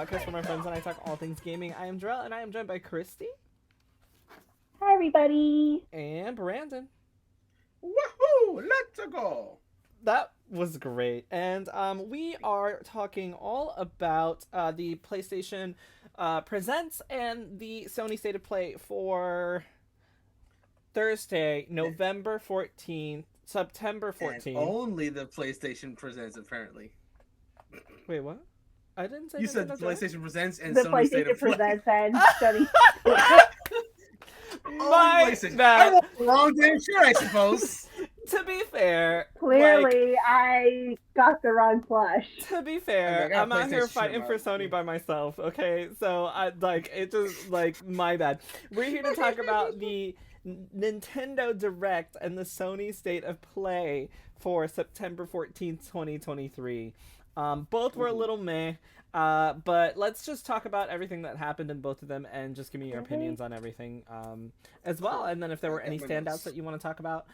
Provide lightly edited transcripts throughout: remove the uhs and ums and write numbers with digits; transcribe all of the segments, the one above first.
podcast where my friends and I talk all things gaming. I am Jarrell, and I am joined by Christy. Hi, everybody. And Brandon. Woohoo! Let's go! That was great. And we are talking all about the PlayStation Presents and the Sony State of Play for Thursday, November 14th, September 14th. And only the PlayStation Presents, apparently. Wait, what? I didn't say you said Nintendo PlayStation Presents and The Sony State PlayStation of Play. Presents and Sony. My I bad. was wrong damn sure, I suppose. To be fair, Clearly, I got the wrong plush. to be fair, I got a I'm out here PlayStation fighting for shirt, Sony by myself, okay? So, it just, my bad. We're here to talk about the Nintendo Direct and the Sony State of Play for September 14th, 2023. Both were a little meh, but let's just talk about everything that happened in both of them and just give me your opinions on everything as well. And then if there were any standouts that you want to talk about,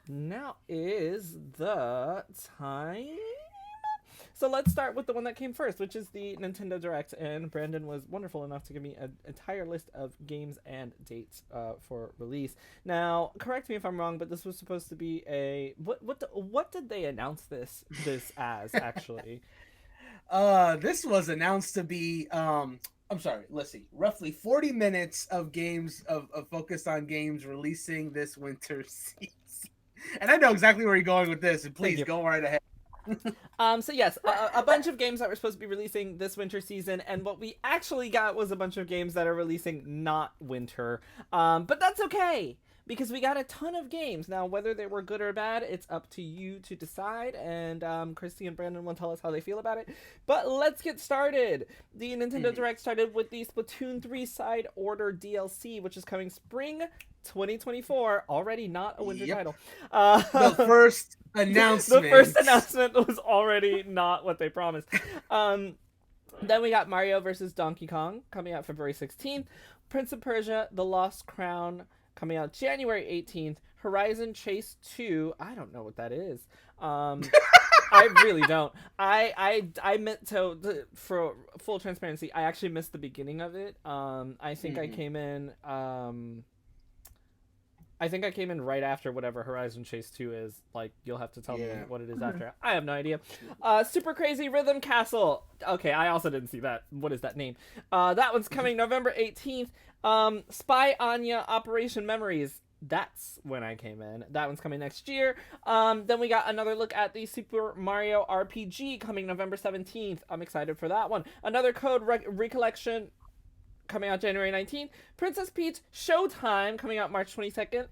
now is the time. So let's start with the one that came first, which is the Nintendo Direct, and Brandon was wonderful enough to give me an entire list of games and dates for release. Now, correct me if I'm wrong, but this was supposed to be a what did they announce this as actually? This was announced to be I'm sorry, let's see, roughly 40 minutes of games of focused on games releasing this winter season. And I know exactly where you're going with this, and please go right ahead. So yes, a bunch of games that were supposed to be releasing this winter season, and what we actually got was a bunch of games that are releasing not winter. But that's okay, because we got a ton of games. Now, whether they were good or bad, it's up to you to decide, and Christy and Brandon will tell us how they feel about it. But let's get started. The Nintendo Direct started with the Splatoon 3 Side Order DLC, which is coming spring 2024, already not a winter title. The first announcement. The first announcement was already not what they promised. Then we got Mario vs. Donkey Kong coming out February 16th. Prince of Persia: The Lost Crown coming out January 18th. Horizon Chase 2, I don't know what that is. I really don't. I meant to, for full transparency, I actually missed the beginning of it. I think I came in right after whatever Horizon Chase 2 is. Like, you'll have to tell me what it is after. I have no idea. Super Crazy Rhythm Castle. Okay, I also didn't see that. What is that name? That one's coming November 18th. Spy Anya Operation Memories. That's when I came in. That one's coming next year. Then we got another look at the Super Mario RPG coming November 17th. I'm excited for that one. Another Code Recollection coming out January 19th. Princess Peach Showtime coming out March 22nd.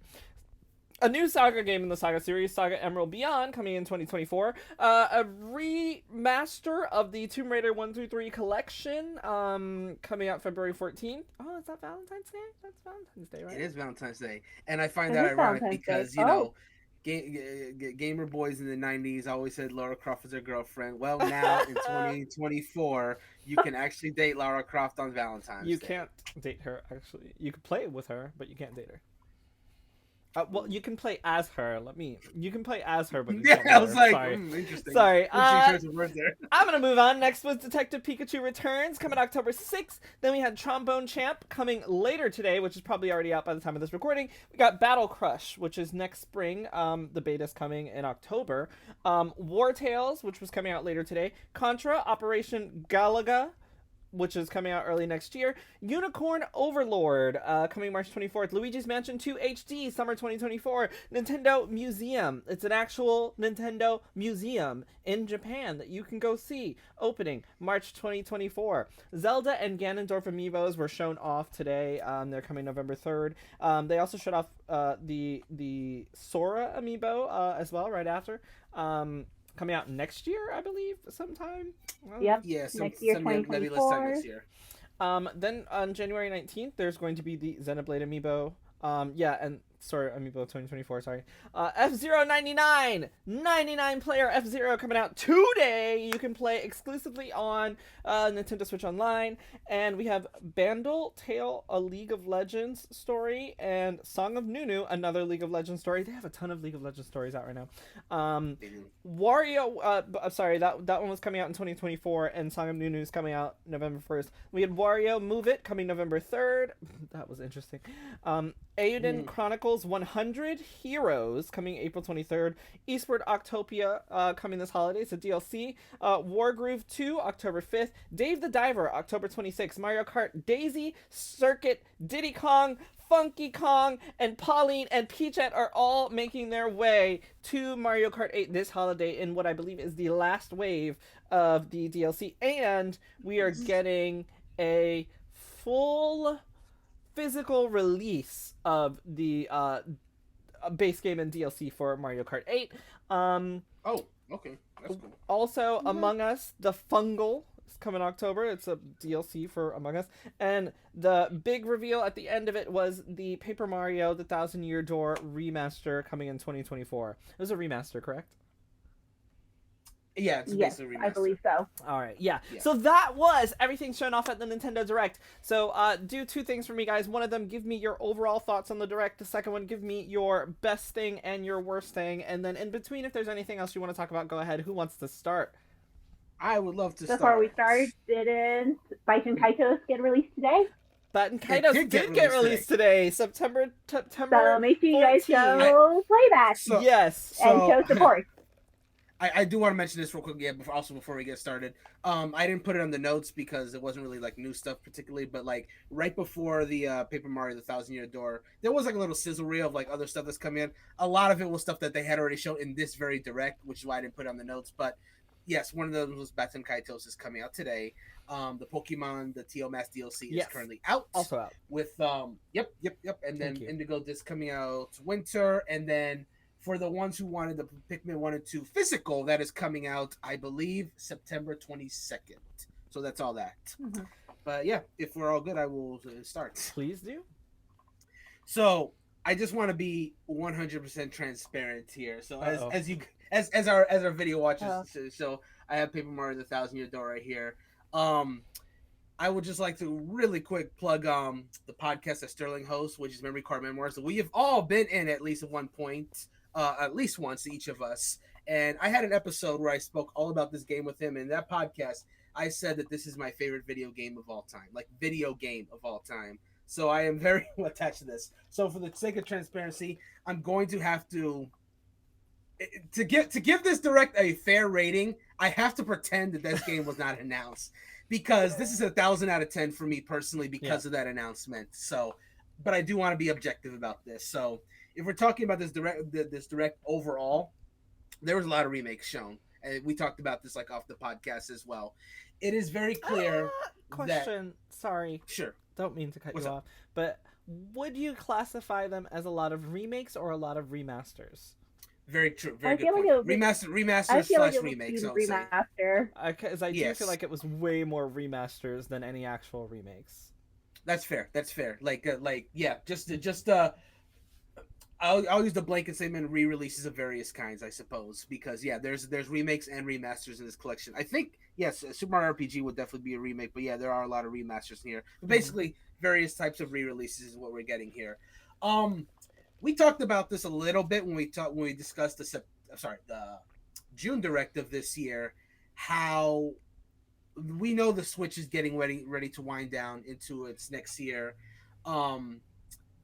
A new Saga game in the Saga series, Saga Emerald Beyond, coming in 2024. A remaster of the Tomb Raider 1 through 3 collection coming out February 14th. Oh, is that Valentine's Day? That's Valentine's Day, right? It is Valentine's Day. And I find that ironic because, you know, gamer boys in the 90s always said Lara Croft was their girlfriend. Well, now in 2024, you can actually date Lara Croft on Valentine's Day. You can't date her, actually. You can play with her, but you can't date her. Well, you can play as her. You can play as her, but you can't date her. I was like, sorry. Interesting. Sorry. I'm gonna move on. Next was Detective Pikachu Returns, coming October 6th. Then we had Trombone Champ coming later today, which is probably already out by the time of this recording. We got Battle Crush, which is next spring. The beta's coming in October. War Tales, which was coming out later today. Contra Operation Galaga, which is coming out early next year. Unicorn Overlord, coming March 24th. Luigi's Mansion 2 HD, summer 2024. Nintendo Museum. It's an actual Nintendo museum in Japan that you can go see. Opening March 2024. Zelda and Ganondorf amiibos were shown off today. They're coming November 3rd. They also showed off the Sora amiibo as well right after. Coming out next year, I believe, sometime. Yep. Yeah, next year, nebulous time 2024. next year. Then on January 19th, there's going to be the Xenoblade amiibo. And sorry, Amiibo 2024, sorry. F-Zero 99 player F-Zero coming out today. You can play exclusively on Nintendo Switch Online. And we have Bandle Tale, a League of Legends story, and Song of Nunu, another League of Legends story. They have a ton of League of Legends stories out right now. Wario, I'm sorry, that one was coming out in 2024, and Song of Nunu is coming out November 1st. We had Wario Move It coming November 3rd. That was interesting. Eiyuden Chronicles 100 Heroes coming April 23rd. Eastward Octopia coming this holiday. It's a DLC. Wargroove 2 October 5th. Dave the Diver October 26th. Mario Kart Daisy, Circuit, Diddy Kong, Funky Kong, and Pauline and Peachette are all making their way to Mario Kart 8 this holiday in what I believe is the last wave of the DLC. And we are getting a full physical release of the base game and DLC for Mario Kart 8. Oh, okay. That's cool. Also, Among Us, the Fungal is coming October. It's a DLC for Among Us. And the big reveal at the end of it was the Paper Mario, the Thousand Year Door remaster coming in 2024. It was a remaster, correct? Yeah, it's Yes, basically a remaster. I believe so. All right, yeah. So that was everything shown off at the Nintendo Direct. So do two things for me, guys. One of them, give me your overall thoughts on the Direct. The second one, give me your best thing and your worst thing. And then in between, if there's anything else you want to talk about, go ahead. Who wants to start? I would love to Before we start, didn't Bison Kaitos get released today? Baton Kaitos did get released today, September So make sure you guys 14th. go play that Yes. and show support. I do want to mention this real quick, before we get started. I didn't put it on the notes because it wasn't really like new stuff particularly, but like right before the Paper Mario, the Thousand Year Door, there was like a little sizzle reel of like other stuff that's coming in. A lot of it was stuff that they had already shown in this very Direct, which is why I didn't put it on the notes. But yes, one of those was Baton Kaitos is coming out today. The Pokemon, the T.O. Mass DLC is currently out. Also out. With yep. And then Indigo Disc coming out winter, and then for the ones who wanted the Pikmin 1 and 2 physical, that is coming out, I believe, September 22nd. So that's all that. Mm-hmm. But yeah, if we're all good, I will start. Please do. So I just want to be 100% transparent here. So as our video watches, so I have Paper Mario: The Thousand Year Door right here. I would just like to really quick plug the podcast that Sterling hosts, which is Memory Card Memoirs. We have all been in at least at one point. At least once, each of us. And I had an episode where I spoke all about this game with him. And in that podcast, I said that this is my favorite video game of all time. Like, video game of all time. So I am very attached to this. So for the sake of transparency, I'm going to have to give this Direct a fair rating, I have to pretend that this game was not announced. Because this is 1,000 out of 10 for me personally because of that announcement. So, but I do want to be objective about this. So if we're talking about this direct overall, there was a lot of remakes shown, and we talked about this like off the podcast as well. It is very clear. Question. Sorry. Sure. Don't mean to cut you off, but would you classify them as a lot of remakes or a lot of remasters? Very true. Very good. Like remaster / remakes. Remaster. Because I do feel like it was way more remasters than any actual remakes. That's fair. I'll use the blanket statement re-releases of various kinds, I suppose, because there's remakes and remasters in this collection. I think Super Mario RPG would definitely be a remake, but there are a lot of remasters in here. But basically, various types of re-releases is what we're getting here. We talked about this a little bit when we discussed the June Direct of this year, how we know the Switch is getting ready to wind down into its next year.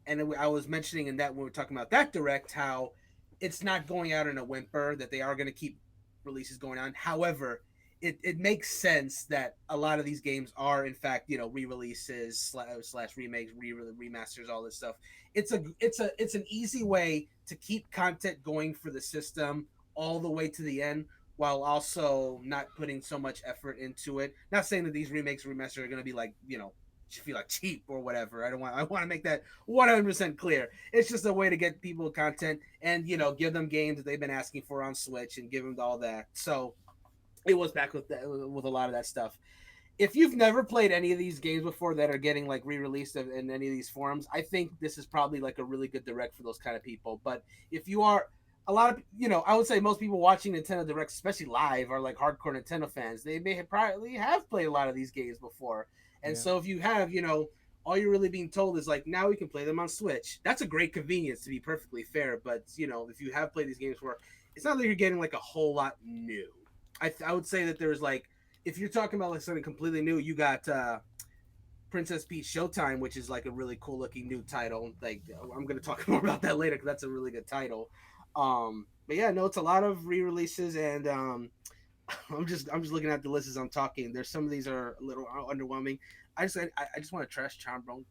And I was mentioning in that when we were talking about that Direct, how it's not going out in a whimper, that they are going to keep releases going on. However, it makes sense that a lot of these games are in fact, re-releases slash remakes, remasters, all this stuff. It's an easy way to keep content going for the system all the way to the end, while also not putting so much effort into it. Not saying that these remakes, remasters are going to be like, feel like cheap or whatever. I want to make that 100% clear. It's just a way to get people content and, give them games that they've been asking for on Switch and give them all that. So it was back with a lot of that stuff. if you've never played any of these games before that are getting like re-released in any of these forums, I think this is probably like a really good direct for those kind of people. But if you are a lot of, I would say most people watching Nintendo Directs, especially live, are like hardcore Nintendo fans. They may probably have played a lot of these games before, and Yeah. so if you have, all you're really being told is like now we can play them on Switch. That's a great convenience, to be perfectly fair. But if you have played these games before, it's not like you're getting like a whole lot new. I would say that there's like, if you're talking about like something completely new, you got Princess Peach Showtime, which is like a really cool looking new title. Like I'm gonna talk more about that later because that's a really good title. But yeah, no, it's a lot of re-releases, and I'm just looking at the list as I'm talking. There's some of these are a little underwhelming. I just want to trash trombone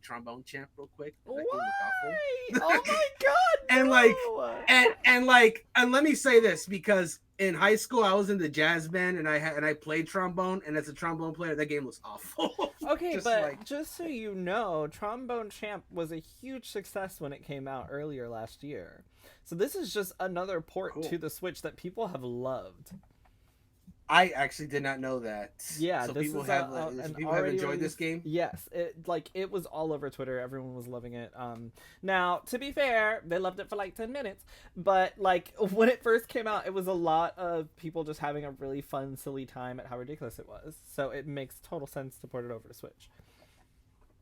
champ real quick. That game Why? looked Oh awful. my god, and like no! and let me say this, because in high school I was in the jazz band and I played trombone, and as a trombone player that game was awful. Okay, Just but like, just so you know, Trombone Champ was a huge success when it came out earlier last year. So this is just another port cool. to the Switch that people have loved. I actually did not know that. Yeah, So this people is have an people have already enjoyed released. this game. Yes, it was all over Twitter. Everyone was loving it. Now to be fair, they loved it for like 10 minutes, but like when it first came out, it was a lot of people just having a really fun, silly time at how ridiculous it was. So it makes total sense to port it over to Switch.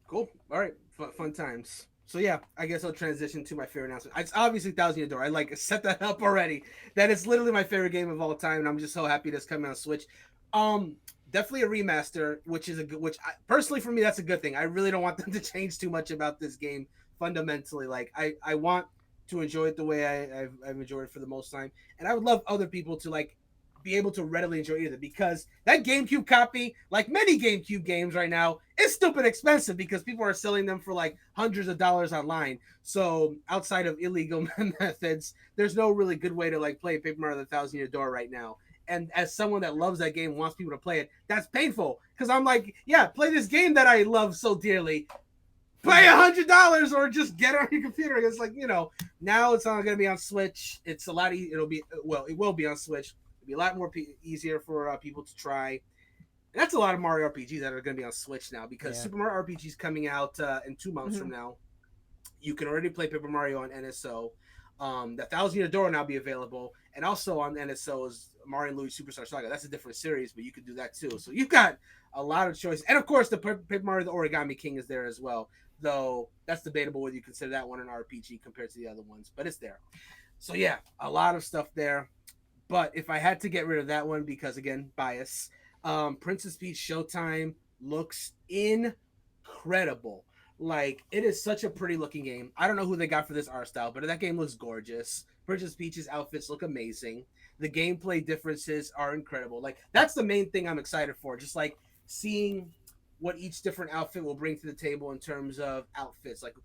Cool. All right. Fun times. So yeah, I guess I'll transition to my favorite announcement. It's obviously Thousand Year Door. I like set that up already. That is literally my favorite game of all time, and I'm just so happy that's coming on Switch. Definitely a remaster, which is a good. Which personally for me, that's a good thing. I really don't want them to change too much about this game fundamentally. Like I want to enjoy it the way I've enjoyed it for the most time, and I would love other people to like be able to readily enjoy either, because that GameCube copy, like many GameCube games right now, is stupid expensive because people are selling them for like hundreds of dollars online. So outside of illegal methods, there's no really good way to like play Paper Mario: The Thousand Year Door right now. And as someone that loves that game, wants people to play it, that's painful because I'm like, yeah, play this game that I love so dearly. Pay $100 or just get it on your computer. It's like, now it's not going to be on Switch. It's a lot. It will be on Switch. It'll be a lot more easier for people to try. And that's a lot of Mario RPGs that are going to be on Switch now, because Yeah. Super Mario RPG is coming out in 2 months from now. You can already play Paper Mario on NSO. The Thousand Year Door will now be available, and also on NSO is Mario and Luigi Superstar Saga. That's a different series, but you can do that too. So you've got a lot of choice, and of course the Paper Mario the Origami King is there as well. Though that's debatable whether you consider that one an RPG compared to the other ones, but it's there. So yeah, a lot of stuff there. But if I had to get rid of that one, because again, bias, Princess Peach Showtime looks incredible. Like, it is such a pretty looking game. I don't know who they got for this art style, but that game looks gorgeous. Princess Peach's outfits look amazing. The gameplay differences are incredible. Like, that's the main thing I'm excited for. Just like seeing what each different outfit will bring to the table in terms of outfits. Like,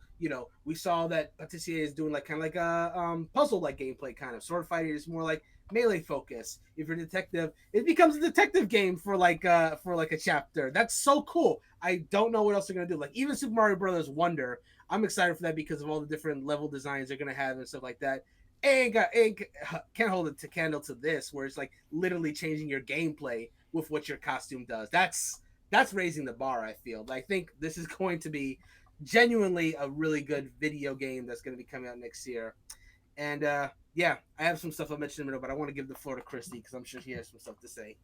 we saw that Patissier is doing like kind of like a puzzle like gameplay kind of. Sword fighting is more like melee focus. If you're a detective, it becomes a detective game for like a chapter. That's so cool. I don't know what else they're gonna do. Like even Super Mario Brothers Wonder, I'm excited for that because of all the different level designs they're gonna have and stuff like that. Can't hold it to candle to this, where it's like literally changing your gameplay with what your costume does. That's raising the bar. I feel. I think this is going to be genuinely a really good video game that's going to be coming out next year. And yeah, I have some stuff I'll mention in a minute, but I want to give the floor to Christy because I'm sure she has some stuff to say.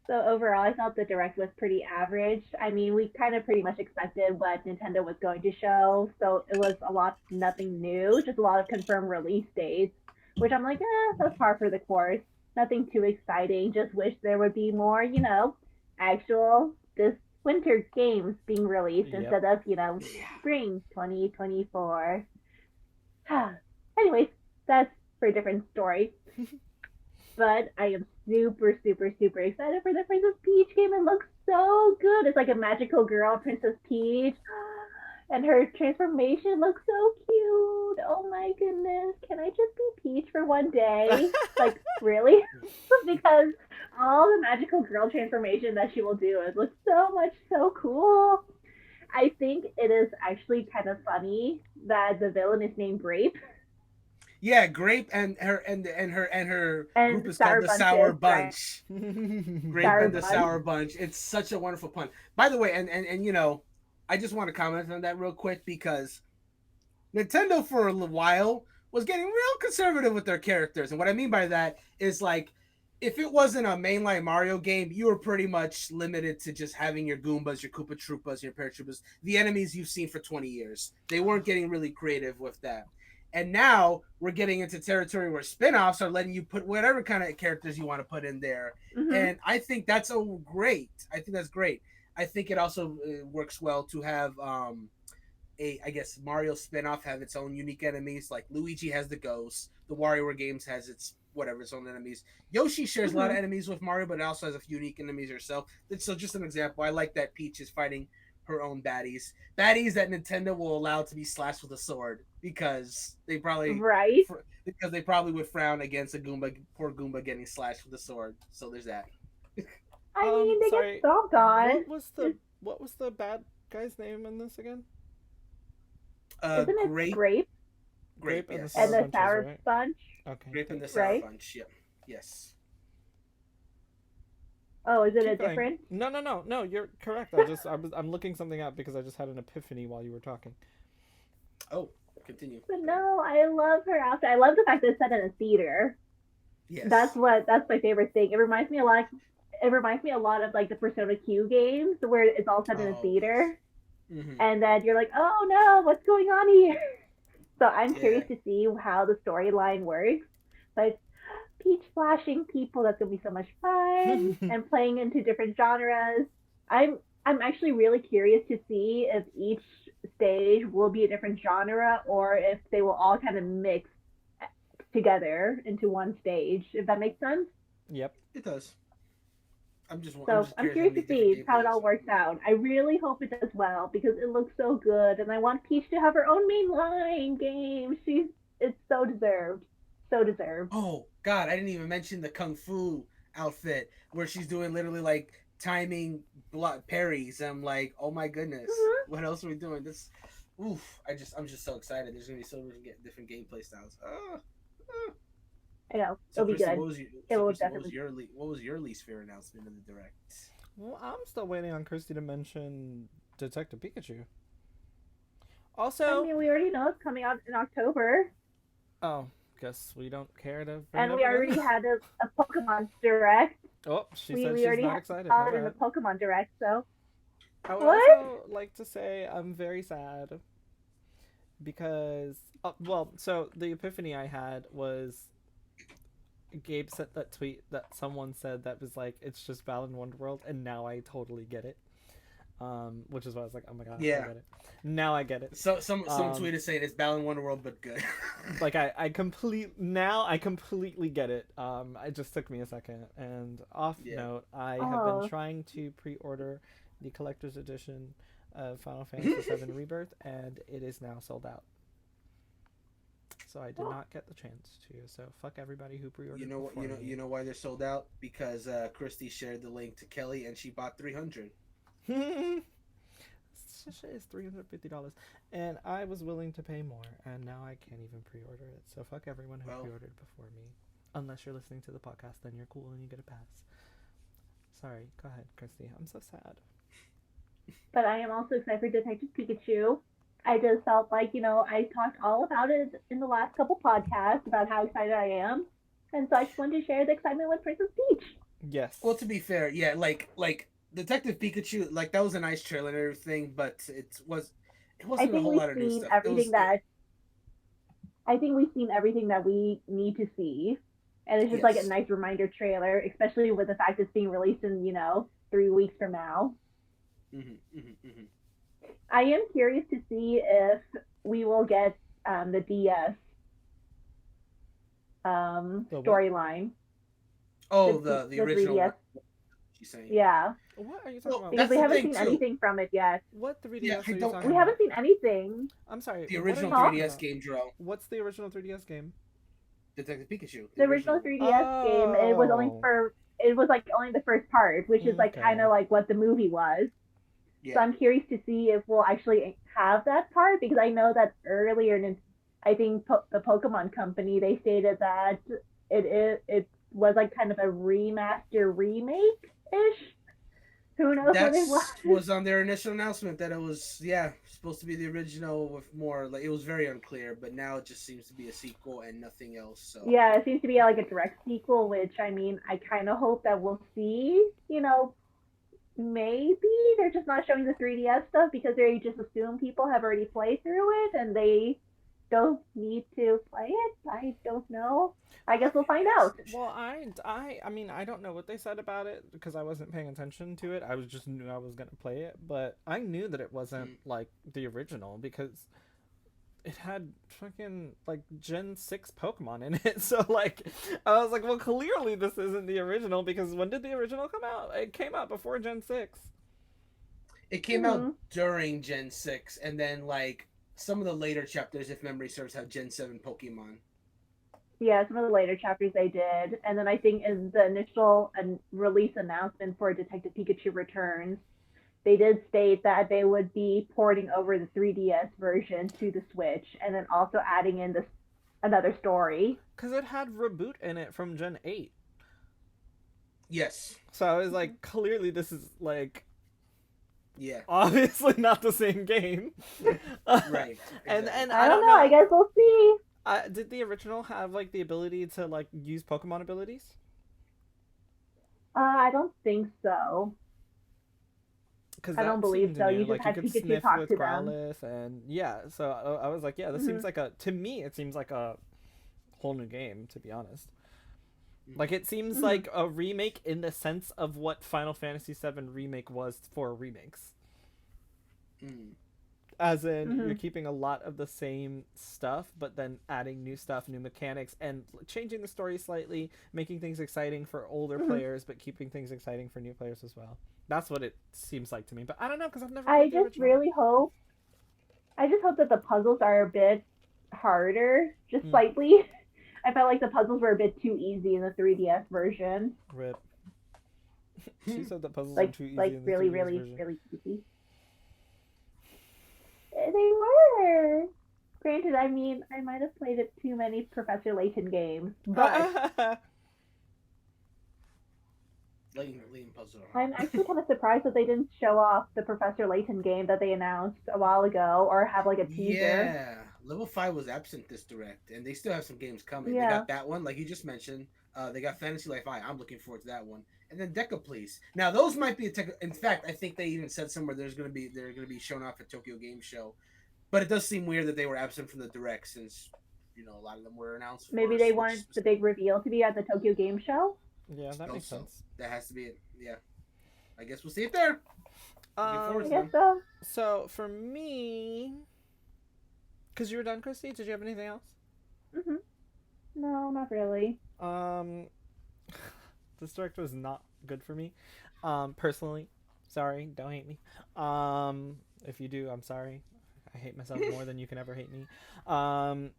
So overall, I thought the direct was pretty average. I mean, we kind of pretty much expected what Nintendo was going to show, so it was nothing new, just a lot of confirmed release dates, which I'm like, that's par for the course. Nothing too exciting. Just wish there would be more, actual this winter games being released Yep. instead of, spring 2024. Anyways, that's for a different story. But I am super, super, super excited for the Princess Peach game. It looks so good. It's like a magical girl, Princess Peach. And her transformation looks so cute. Oh my goodness. Can I just be Peach for one day? Like, really? Because all the magical girl transformation that she will do, it looks so cool. I think it is actually kind of funny that the villain is named Grape. Yeah, Grape and her And group the is called Sour the Sour Bunches, right? Bunch. Grape Sour and the Bunch. Sour Bunch. It's such a wonderful pun. By the way, and you know, I just want to comment on that real quick because Nintendo for a little while was getting real conservative with their characters. And what I mean by that is like if it wasn't a mainline Mario game, you were pretty much limited to just having your Goombas, your Koopa Troopas, your Paratroopers, the enemies you've seen for 20 years. They weren't getting really creative with that. And now we're getting into territory where spin-offs are letting you put whatever kind of characters you want to put in there. Hmm. And I think that's great. I think that's great. I think it also works well to have a I guess Mario spinoff have its own unique enemies. Like Luigi has the ghosts, the WarioWare games has its whatever its own enemies. Yoshi shares a lot of Hmm. enemies with Mario, but it also has a few unique enemies herself. So just an example, I like that Peach is fighting her own baddies that Nintendo will allow to be slashed with a sword Right. because they probably would frown against a poor Goomba getting slashed with a sword. So there's that. I mean, they get Sorry. stomped on. What was the bad guy's name in this again? Isn't it Grape, Grape grape, Grape and the and Sour yes, the Bunches, Sour right? Bunch, Okay, grape and thank the you. sour right? bunch. Yep, yes. Oh, is it a Keep going. different? No. You're correct. I'm looking something up because I just had an epiphany while you were talking. Oh, continue. But no, I love her outfit. I love the fact that it's set in a theater. Yes. That's my favorite thing. It reminds me a lot. It reminds me a lot of like the Persona Q games where it's all set in a Oh yes. theater, Mm-hmm. and then you're like, oh no, what's going on here? So I'm Yeah. curious to see how the storyline works. But peach flashing people, that's gonna be so much fun, and playing into different genres. I'm actually really curious to see if each stage will be a different genre or if they will all kind of mix together into one stage. If that makes sense. Yep. It does. I'm So just I'm curious how curious many to different see how it gameplays. all works out. I really hope it does well because it looks so good, and I want Peach to have her own mainline game. It's so deserved, so deserved. Oh God, I didn't even mention the kung fu outfit where she's doing literally like timing block parries. I'm like, oh my goodness, Mm-hmm. what else are we doing? This, oof! I'm just so excited. There's gonna be so many different gameplay styles. I know So it'll be Christy, good. It will What was definitely. what was your least favorite announcement in the direct? Well, I'm still waiting on Kirsty to mention Detective Pikachu. Also, We already know it's coming out in October, oh, guess we don't care to bring it and up we again. already had a Pokemon Direct. Oh, she We said we she's already not had excited. My saw it in the bad. Pokemon Direct. So I would what? also like to say I'm very sad because, so the epiphany I had was Gabe sent that tweet that someone said that was like, it's just Balan Wonderworld, and now I totally get it. Which is why I was like, oh my god, I Yeah. get it. Now I get it. So some Um, tweet is saying it's Balan Wonderworld but good. like I completely get it. It just took me a second. And off Yeah. note, I have been Oh, trying to pre-order the collector's edition of Final Fantasy VII Rebirth, and it is now sold out. So I did not get the chance to. So fuck everybody who pre-ordered before me. You know why they're sold out? Because Christy shared the link to Kelly and she bought 300. Is $350, and I was willing to pay more, and now I can't even pre-order it. So fuck everyone who Well, pre-ordered before me. Unless you're listening to the podcast, then you're cool and you get a pass. Sorry, go ahead, Christy. I'm so sad. but I am also excited for Detective Pikachu. I just felt like, I talked all about it in the last couple podcasts about how excited I am. And so I just wanted to share the excitement with Princess Peach. Yes. well, to be fair, yeah, like Detective Pikachu, like that was a nice trailer and everything, but it I wasn't a think whole we've lot of new seen stuff. everything that I think we've seen everything that we need to see. And it's just like a Yes. nice reminder trailer, especially with the fact it's being released in, 3 weeks from now. I am curious to see if we will get the DS The what? storyline. Oh, The the the original 3DS, one. She's saying. yeah, What are you talking Well, about? because that's we the haven't thing seen too. anything from it yet. What Yeah, 3DS I are you don't. talking We haven't about? seen anything. I'm sorry. The What are original you Huh? talking 3DS about? game, Joe. What's the original 3DS game? Detective Pikachu, The the original original one. 3DS game, Oh. it was like only the first part, which is like kind Okay. of like what the movie was. So Yeah. I'm curious to see if we'll actually have that part because I know that earlier I think the Pokemon Company, they stated that it was like kind of a remaster remake ish. Who knows what it was? That's was on their initial announcement that it was supposed to be the original with more like it was very unclear, but now it just seems to be a sequel and nothing else. So Yeah, it seems to be like a direct sequel, which I mean, I kind of hope that we'll see. Maybe they're just not showing the 3DS stuff because they just assume people have already played through it and they don't need to play it. I don't know. I guess we'll find out. Well, I mean, I don't know what they said about it because I wasn't paying attention to it. I was just knew I was gonna play it, but I knew that it wasn't like the original because it had fucking like Gen 6 Pokemon in it. So like I was like, well, clearly this isn't the original because when did the original come out? It came out before Gen 6. it came out during Gen 6, and then like some of the later chapters, if memory serves, have Gen 7 Pokemon. Yeah, some of the later chapters they did. And then I think in the initial release announcement for Detective Pikachu Returns, they did state that they would be porting over the 3DS version to the Switch and then also adding in another story. Because it had Reboot in it from Gen 8. Yes. So I was like, clearly this is like Yeah. obviously not the same game. Right. And exactly. I don't know. I guess we'll see. Did the original have like the ability to like use Pokemon abilities? I don't think so. Because I don't believe so. New. You just Like had you could Pikachu sniff talk with to them. Growlithe, and yeah. So I was like, yeah, this seems like to me, it seems like a whole new game. To be honest, like it seems like a remake in the sense of what Final Fantasy VII remake was for remakes. As in, you're keeping a lot of the same stuff, but then adding new stuff, new mechanics, and changing the story slightly, making things exciting for older players, but keeping things exciting for new players as well. That's what it seems like to me. But I don't know, because I've never played the original. I just hope that the puzzles are a bit harder, just slightly. I felt like the puzzles were a bit too easy in the 3DS version. Rip. She said the puzzles like, were too easy like in the really, 3DS really, version. really easy. They were. Granted, I mean, I might have played it too many Professor Layton games, but Layton puzzle. I'm actually kind of surprised that they didn't show off the Professor Layton game that they announced a while ago, or have like a teaser. Yeah, Level 5 was absent this direct, and they still have some games coming. Yeah. They got that one, like you just mentioned. They got Fantasy Life I. I'm looking forward to that one. And then Deca Please. Now those might be in fact, I think they even said somewhere they're gonna be shown off at Tokyo Game Show. But it does seem weird that they were absent from the direct since a lot of them were announced. Maybe they wanted the big reveal to be at the Tokyo Game Show. Yeah, that makes sense. That has to be it. Yeah, I guess we'll see it there. I guess so. So for me, because you were done, Christy, did you have anything else? No, not really. This direct was not good for me. Personally, sorry, don't hate me. If you do, I'm sorry. I hate myself more than you can ever hate me.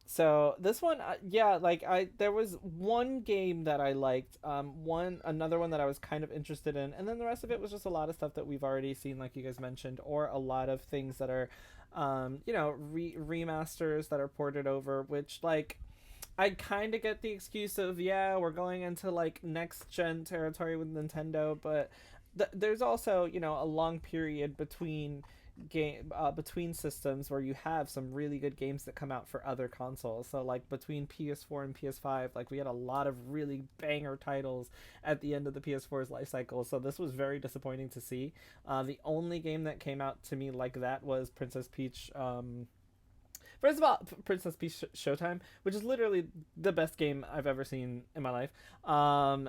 So this one, there was one game that I liked, another one that I was kind of interested in, and then the rest of it was just a lot of stuff that we've already seen, like you guys mentioned, or a lot of things that are, remasters that are ported over, which like, I kind of get the excuse of, we're going into like next gen territory with Nintendo, but there's also, a long period between systems where you have some really good games that come out for other consoles. So like between PS4 and PS5, like we had a lot of really banger titles at the end of the PS4's life cycle. So this was very disappointing to see. The only game that came out to me like that was Princess Peach. First of all, Princess Peach Showtime, which is literally the best game I've ever seen in my life. I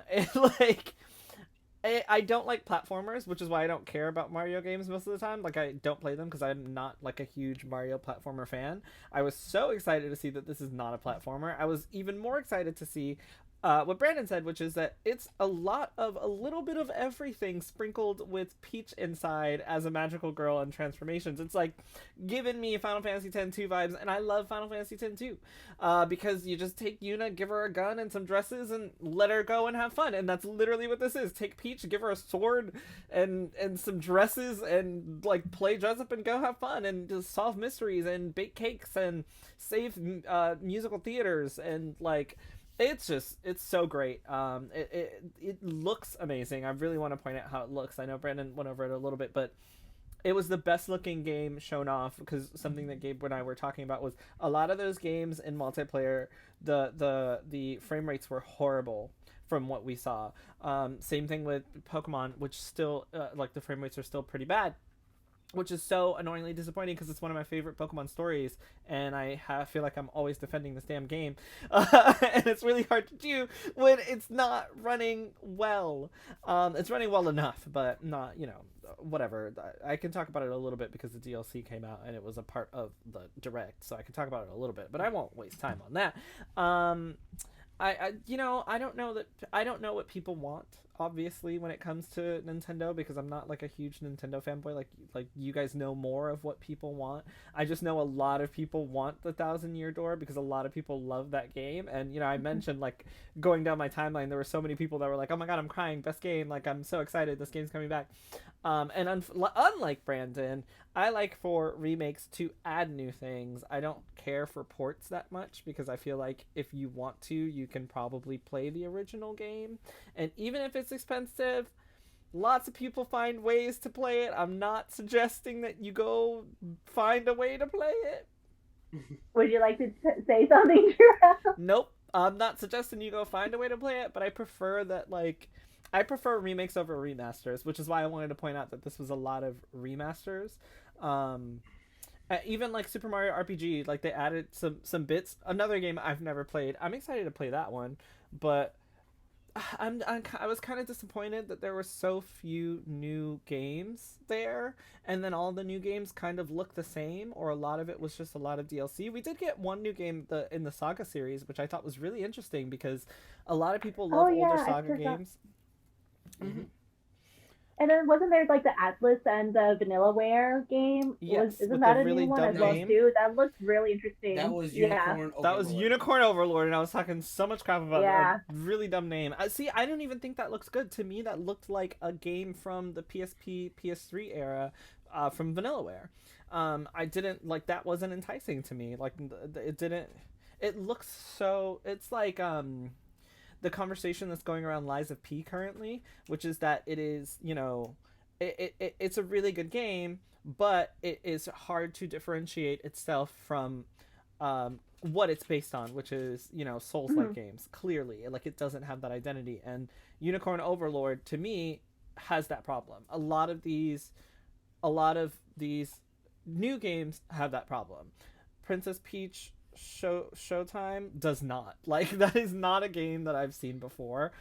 don't like platformers, which is why I don't care about Mario games most of the time. Like, I don't play them because I'm not, like, a huge Mario platformer fan. I was so excited to see that this is not a platformer. I was even more excited to see what Brandon said, which is that it's a little bit of everything sprinkled with Peach inside as a magical girl and transformations. It's like giving me Final Fantasy X-2 vibes, and I love Final Fantasy X-2 because you just take Yuna, give her a gun and some dresses, and let her go and have fun. And that's literally what this is. Take Peach, give her a sword and some dresses, and like play dress up and go have fun and just solve mysteries and bake cakes and save musical theaters and like it's so great. It looks amazing. I really want to point out how it looks. I know Brandon went over it a little bit, but it was the best looking game shown off because something that Gabe and I were talking about was a lot of those games in multiplayer, the frame rates were horrible from what we saw. Same thing with Pokemon, which still like the frame rates are still pretty bad, which is so annoyingly disappointing because it's one of my favorite Pokemon stories, and feel like I'm always defending this damn game, and it's really hard to do when it's not running well. It's running well enough, but not, whatever. I can talk about it a little bit because the DLC came out and it was a part of the direct, so I can talk about it a little bit, but I won't waste time on that. I don't know what people want, obviously, when it comes to Nintendo, because I'm not like a huge Nintendo fanboy. Like you guys know more of what people want. I just know a lot of people want the Thousand Year Door because a lot of people love that game. And I mentioned like going down my timeline, there were so many people that were like, "Oh my god, I'm crying! Best game! Like I'm so excited! This game's coming back." Unlike Brandon, I like for remakes to add new things. I don't care for ports that much because I feel like if you want to, you can probably play the original game. And even if it's expensive, lots of people find ways to play it. I'm not suggesting that you go find a way to play it. Would you like to say something, Drew? Nope. I'm not suggesting you go find a way to play it, but I prefer remakes over remasters, which is why I wanted to point out that this was a lot of remasters. Even like Super Mario RPG, like they added some bits. Another game I've never played. I'm excited to play that one, but I was kind of disappointed that there were so few new games there, and then all the new games kind of look the same, or a lot of it was just a lot of DLC. We did get one new game in the Saga series, which I thought was really interesting because a lot of people love older Saga games. Mm-hmm. And then wasn't there like the Atlas and the Vanillaware game? Yes, isn't that a new one as well too? That looked really interesting. That was Unicorn Overlord. That was Unicorn Overlord, and I was talking so much crap about that. Really dumb name. See, I don't even think that looks good. To me, that looked like a game from the PSP, PS3 era, from Vanillaware. I didn't like that. Wasn't enticing to me. Like it didn't. It looks so. It's like the conversation that's going around Lies of P currently, which is that it is, it's a really good game, but it is hard to differentiate itself from what it's based on, which is, Souls-like games, clearly. Like, it doesn't have that identity. And Unicorn Overlord, to me, has that problem. A lot of these new games have that problem. Princess Peach Showtime does not. Like, that is not a game that I've seen before.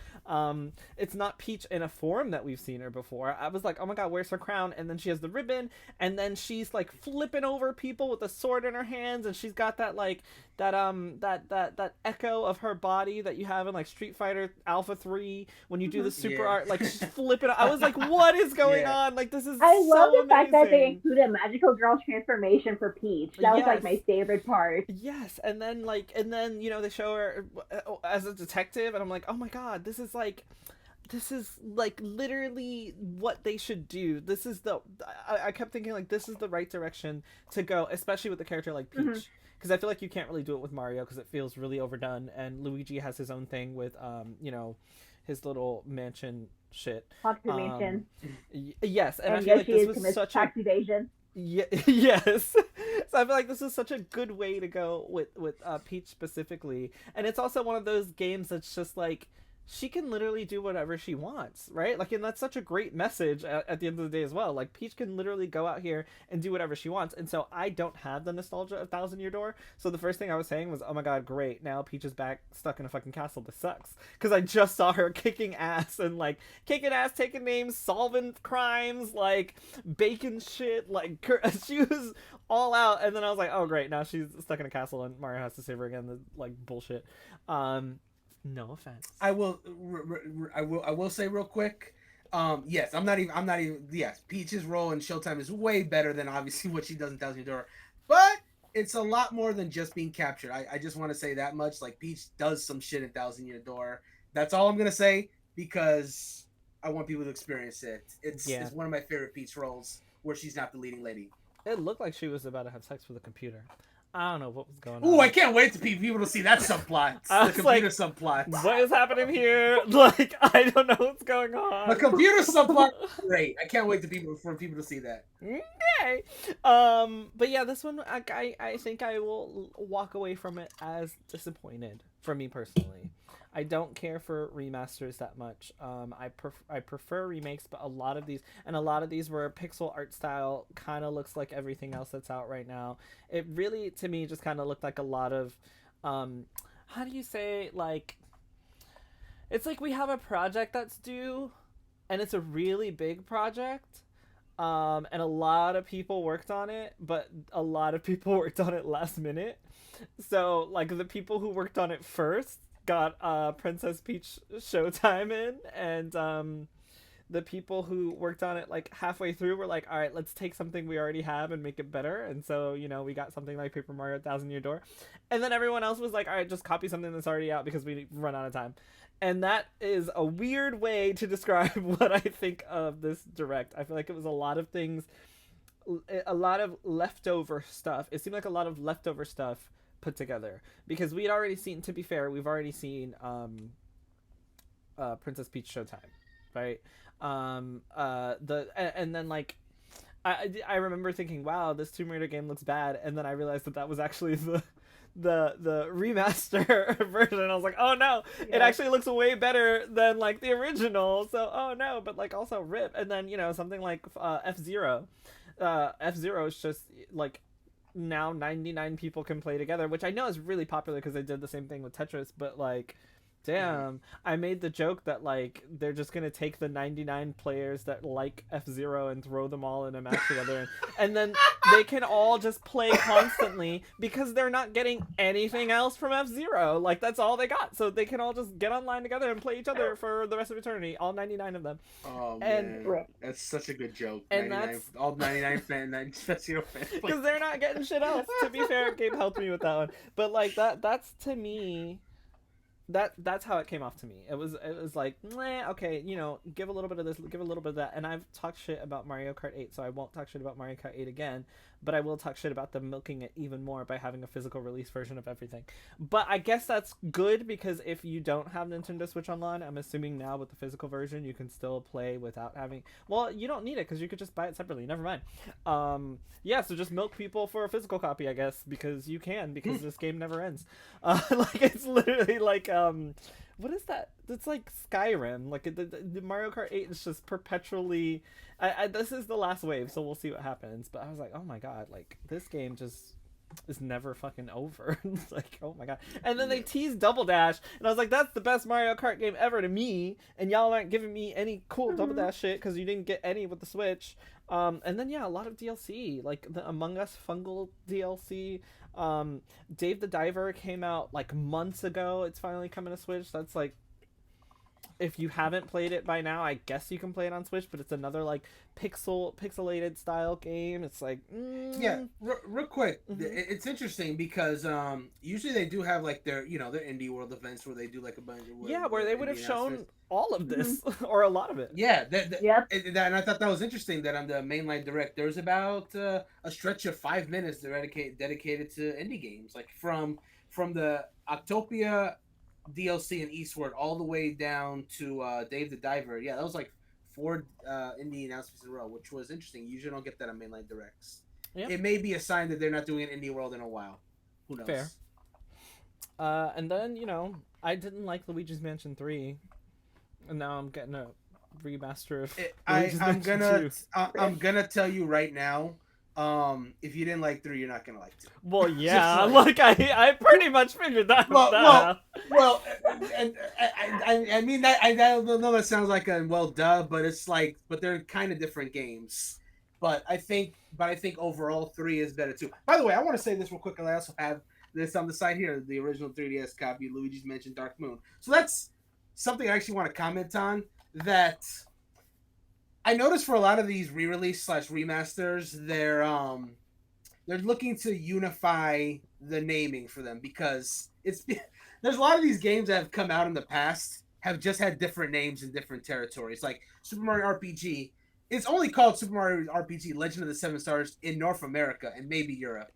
It's not Peach in a form that we've seen her before. I was like, oh my god, where's her crown? And then she has the ribbon, and then she's like flipping over people with a sword in her hands, and she's got that like that echo of her body that you have in like Street Fighter Alpha 3 when you do the super art, like she's flipping. I was like, what is going on? Like, this is I love the fact that they amazing. included a magical girl transformation for Peach. That was like my favorite part. Yes, and then they show her as a detective, and I'm like, oh my god, this is like literally what they should do. This is I kept thinking like this is the right direction to go, especially with a character like Peach, because I feel like you can't really do it with Mario because it feels really overdone, and Luigi has his own thing with his little mansion shit. Mansion. Yes, and I feel like this was such tax evasion. Yes. So I feel like this is such a good way to go with Peach specifically, and it's also one of those games that's just like she can literally do whatever she wants, right? Like, and that's such a great message at the end of the day as well. Like, Peach can literally go out here and do whatever she wants, and so I don't have the nostalgia of Thousand Year Door. So the first thing I was saying was, oh my god, great, now Peach is back stuck in a fucking castle. This sucks, because I just saw her kicking ass, taking names, solving crimes, like baking shit, like she was all out, and then I was like, oh great, now she's stuck in a castle and Mario has to save her again. The like bullshit. No offense. I will say real quick. Yes, I'm not even. Yes, Peach's role in Showtime is way better than obviously what she does in Thousand Year Door, but it's a lot more than just being captured. I just want to say that much. Like Peach does some shit in Thousand Year Door. That's all I'm gonna say because I want people to experience it. It's one of my favorite Peach roles where she's not the leading lady. It looked like she was about to have sex with a computer. I don't know what was going on. Ooh, I can't wait to people to see that subplot. The computer subplot. What is happening here? Like, I don't know what's going on. The computer subplot. Great. I can't wait for people to see that. Okay. But yeah, this one, I think I will walk away from it as disappointed. For me personally, I don't care for remasters that much. I prefer remakes, but a lot of these were pixel art style, kind of looks like everything else that's out right now. It really, to me, just kind of looked like a lot of, how do you say, like, it's like we have a project that's due, and it's a really big project, and a lot of people worked on it, but a lot of people worked on it last minute. So, like, the people who worked on it first got Princess Peach Showtime in, and the people who worked on it like halfway through were like, all right, let's take something we already have and make it better. And so, you know, we got something like Paper Mario Thousand Year Door, and then everyone else was like, all right, just copy something that's already out because we run out of time. And that is a weird way to describe what I think of this direct. I feel like it was a lot of things, a lot of leftover stuff. It seemed like a lot of leftover stuff put together because we had already seen, to be fair, we've already seen Princess Peach Showtime, right? And then like I remember thinking, wow, this Tomb Raider game looks bad, and then I realized that was actually the remaster version. I was like, oh no, it actually looks way better than like the original. So oh no, but like also rip. And then, you know, something like F-Zero. F-Zero is just like, now 99 people can play together, which I know is really popular because they did the same thing with Tetris, but like, damn, I made the joke that like they're just gonna take the 99 players that like F-Zero and throw them all in a match together, and then they can all just play constantly because they're not getting anything else from F-Zero. Like, that's all they got, so they can all just get online together and play each other for the rest of eternity, all 99 of them. Oh man, that's such a good joke. And that's all 99 F-Zero fans, because they're not getting shit else. To be fair, Gabe helped me with that one, but like that's to me, that's how it came off to me. It was like, okay, you know, give a little bit of this, give a little bit of that. And I've talked shit about Mario Kart 8, so I won't talk shit about Mario Kart 8 again, but I will talk shit about them milking it even more by having a physical release version of everything. But I guess that's good, because if you don't have Nintendo Switch Online, I'm assuming now with the physical version you can still play without having, well, you don't need it because you could just buy it separately. Never mind. Yeah, so just milk people for a physical copy, I guess, because you can, because this game never ends. Like, it's literally like, what is that? It's like Skyrim. Like, the Mario Kart 8 is just perpetually, this is the last wave, so we'll see what happens. But I was like, oh my god, like, this game just is never fucking over. It's like, oh my god. And then they teased Double Dash, and I was like, that's the best Mario Kart game ever to me, and y'all aren't giving me any cool Double Dash shit because you didn't get any with the Switch. And then, yeah, a lot of DLC, like the Among Us Fungal DLC. Dave the Diver came out like months ago. It's finally coming to Switch. That's like, if you haven't played it by now, I guess you can play it on Switch, but it's another like pixelated style game. It's like, yeah, real quick, it's interesting because usually they do have like their, you know, their indie world events where they do like a bunch of, where they would have shown all of this or a lot of it. Yeah, and I thought that was interesting that on the mainline direct there's about a stretch of 5 minutes dedicated to indie games, like from the Octopia DLC in Eastward all the way down to Dave the Diver. Yeah, that was like 4 indie announcements in a row, which was interesting. You usually don't get that on mainline directs. Yep. It may be a sign that they're not doing an indie world in a while. Who knows? Fair. And then, you know, I didn't like Luigi's Mansion 3, and now I'm getting a remaster of Luigi's Mansion 2. I'm gonna tell you right now. If you didn't like 3, you're not gonna like 2. Well, yeah, look, I pretty much figured that out. Well, and I mean that I know that sounds like a duh, but it's like, but they're kind of different games. But I think overall 3 is better too. By the way, I want to say this real quick, and I also have this on the side here, the original 3DS copy, Luigi's Mansion Dark Moon. So that's something I actually want to comment on. That I noticed for a lot of these re-release slash remasters, they're looking to unify the naming for them because there's a lot of these games that have come out in the past have just had different names in different territories. Like Super Mario RPG, it's only called Super Mario RPG Legend of the Seven Stars in North America and maybe Europe.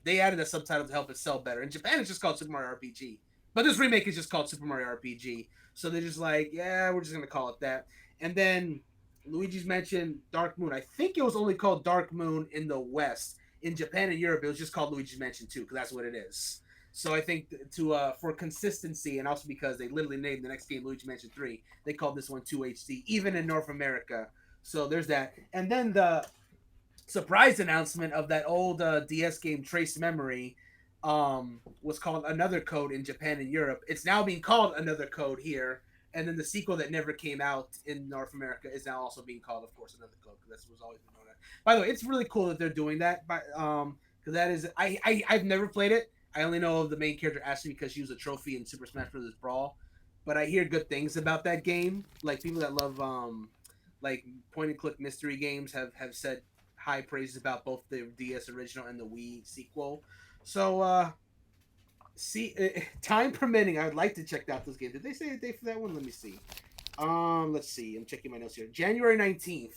They added a subtitle to help it sell better. In Japan, it's just called Super Mario RPG, but this remake is just called Super Mario RPG. So they're just like, yeah, we're just gonna call it that. And then Luigi's Mansion Dark Moon. I think it was only called Dark Moon in the West. In Japan and Europe, it was just called Luigi's Mansion 2 because that's what it is. So I think for consistency and also because they literally named the next game Luigi Mansion 3, they called this one 2HD, even in North America. So there's that. And then the surprise announcement of that old DS game Trace Memory was called Another Code in Japan and Europe. It's now being called Another Code here. And then the sequel that never came out in North America is now also being called, of course, Another Code, because that's what's always been known as. By the way, it's really cool that they're doing that, because that is I've never played it. I only know of the main character Ashley because she was a trophy in Super Smash Bros. Brawl, but I hear good things about that game. Like people that love like point and click mystery games have said high praises about both the DS original and the Wii sequel. So time permitting, I would like to check out those games. Did they say a date for that one? Let me see. Let's see. I'm checking my notes here. January 19th.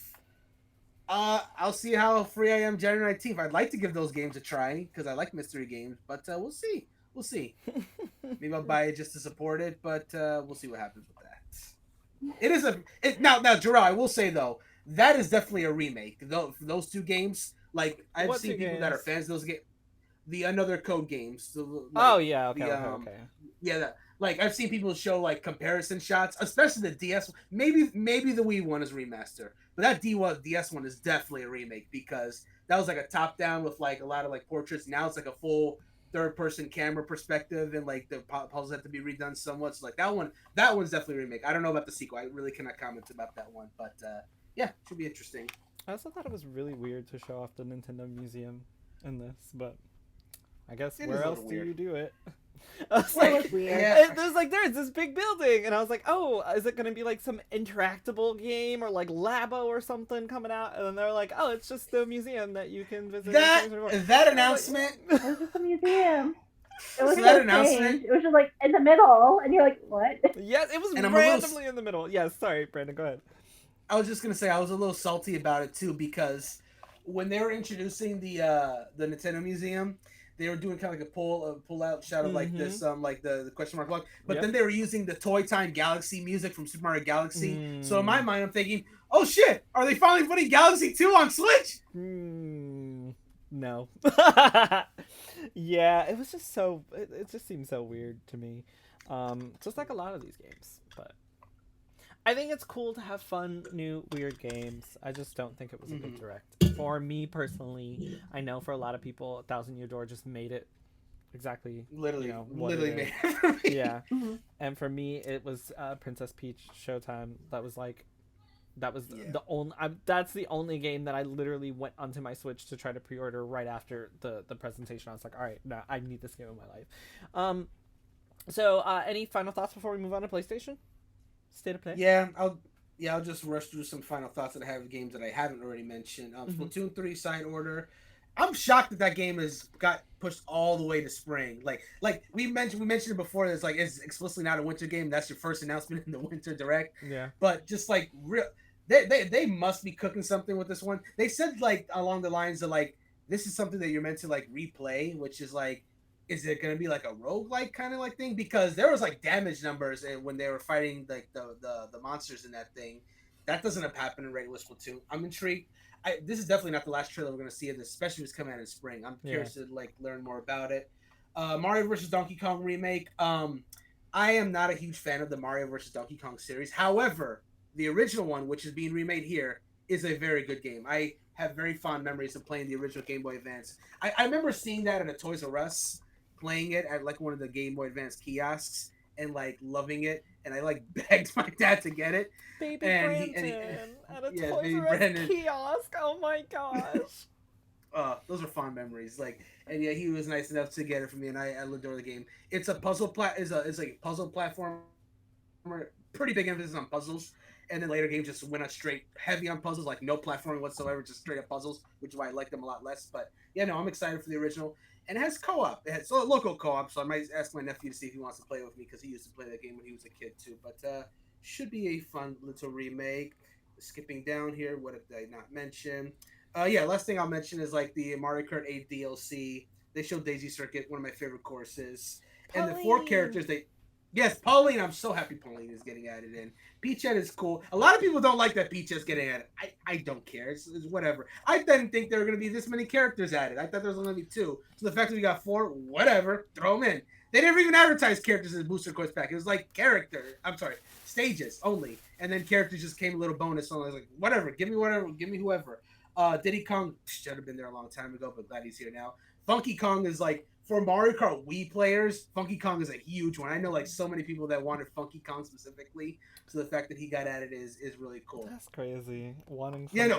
I'll see how free I am January 19th. I'd like to give those games a try because I like mystery games, but we'll see. We'll see. Maybe I'll buy it just to support it, but we'll see what happens with that. It is now, Jarrell, I will say though, that is definitely a remake. Those two games, like I've seen people that are fans of those games. The Another Code games. So, like, okay. Yeah, like I've seen people show like comparison shots, especially the DS. Maybe the Wii one is a remaster, but that DS one is definitely a remake because that was like a top down with like a lot of like portraits. Now it's like a full third person camera perspective, and like the puzzles have to be redone somewhat. So like that one's definitely a remake. I don't know about the sequel. I really cannot comment about that one, but yeah, should be interesting. I also thought it was really weird to show off the Nintendo Museum in this, but I guess where else do you do it? I was like, there's this big building, and I was like, oh, is it gonna be like some interactable game or like Labo or something coming out? And then they're like, oh, it's just the museum that you can visit. That announcement. It was just a museum. It was that announcement. It was just like in the middle, and you're like, what? Yes, it was randomly in the middle. Yes, sorry, Brandon, go ahead. I was just gonna say I was a little salty about it too because when they were introducing the Nintendo Museum, they were doing kind of like a pull out shot of like this like the question mark block, but then they were using the Toy Time Galaxy music from Super Mario Galaxy. So in my mind, I'm thinking, oh shit, are they finally putting Galaxy 2 on Switch? No. Yeah, it was just so it just seemed so weird to me, just like a lot of these games. But I think it's cool to have fun, new, weird games. I just don't think it was a good direct. For me personally, I know for a lot of people, 1,000 Year Door just made it exactly. Literally made it for me. Yeah. And for me, it was Princess Peach Showtime. That was the only. That's the only game that I literally went onto my Switch to try to pre-order right after the presentation. I was like, all right, no, I need this game in my life. So any final thoughts before we move on to PlayStation? State of play? Yeah, I'll just rush through some final thoughts that I have of games that I haven't already mentioned. Splatoon 3 Side Order. I'm shocked that game has got pushed all the way to spring. Like we mentioned it before. It's like it's explicitly not a winter game. That's your first announcement in the Winter Direct. Yeah. But just like they must be cooking something with this one. They said like along the lines of like this is something that you're meant to like replay, which is like. Is it going to be like a roguelike kind of like thing? Because there was like damage numbers and when they were fighting like the monsters in that thing. That doesn't happen in regular Splatoon. I'm intrigued. This is definitely not the last trailer we're going to see of this, especially if it's coming out in spring. I'm curious to like learn more about it. Mario vs. Donkey Kong remake. I am not a huge fan of the Mario vs. Donkey Kong series. However, the original one, which is being remade here, is a very good game. I have very fond memories of playing the original Game Boy Advance. I remember seeing that at a Toys R Us, playing it at like one of the Game Boy Advance kiosks and like loving it, and I like begged my dad to get it. Baby Brandon at a Toys R Us kiosk. Oh my gosh. those are fond memories. Like, and yeah, he was nice enough to get it for me, and I adore the game. It's a it's like a puzzle platformer, pretty big emphasis on puzzles. And then later games just went on straight heavy on puzzles, like no platforming whatsoever, just straight up puzzles, which is why I like them a lot less. But yeah, no, I'm excited for the original, and it has co-op. It has local co-op, so I might ask my nephew to see if he wants to play with me because he used to play that game when he was a kid too. But should be a fun little remake. Skipping down here, what did I not mention? Yeah, last thing I'll mention is like the Mario Kart 8 DLC. They showed Daisy Circuit, one of my favorite courses, and the 4 characters they. Yes, Pauline. I'm so happy Pauline is getting added in. Peachhead is cool. A lot of people don't like that Peachhead's getting added. I don't care. It's whatever. I didn't think there were going to be this many characters added. I thought there was only going to be 2. So the fact that we got 4, whatever, throw them in. They never even advertise characters in the booster quest pack. It was like stages only, and then characters just came a little bonus. So I was like, whatever, give me whoever. Diddy Kong should have been there a long time ago, but glad he's here now. Funky Kong is like, for Mario Kart Wii players, Funky Kong is a huge one. I know like so many people that wanted Funky Kong specifically, so the fact that he got added is really cool. That's crazy. Wanting there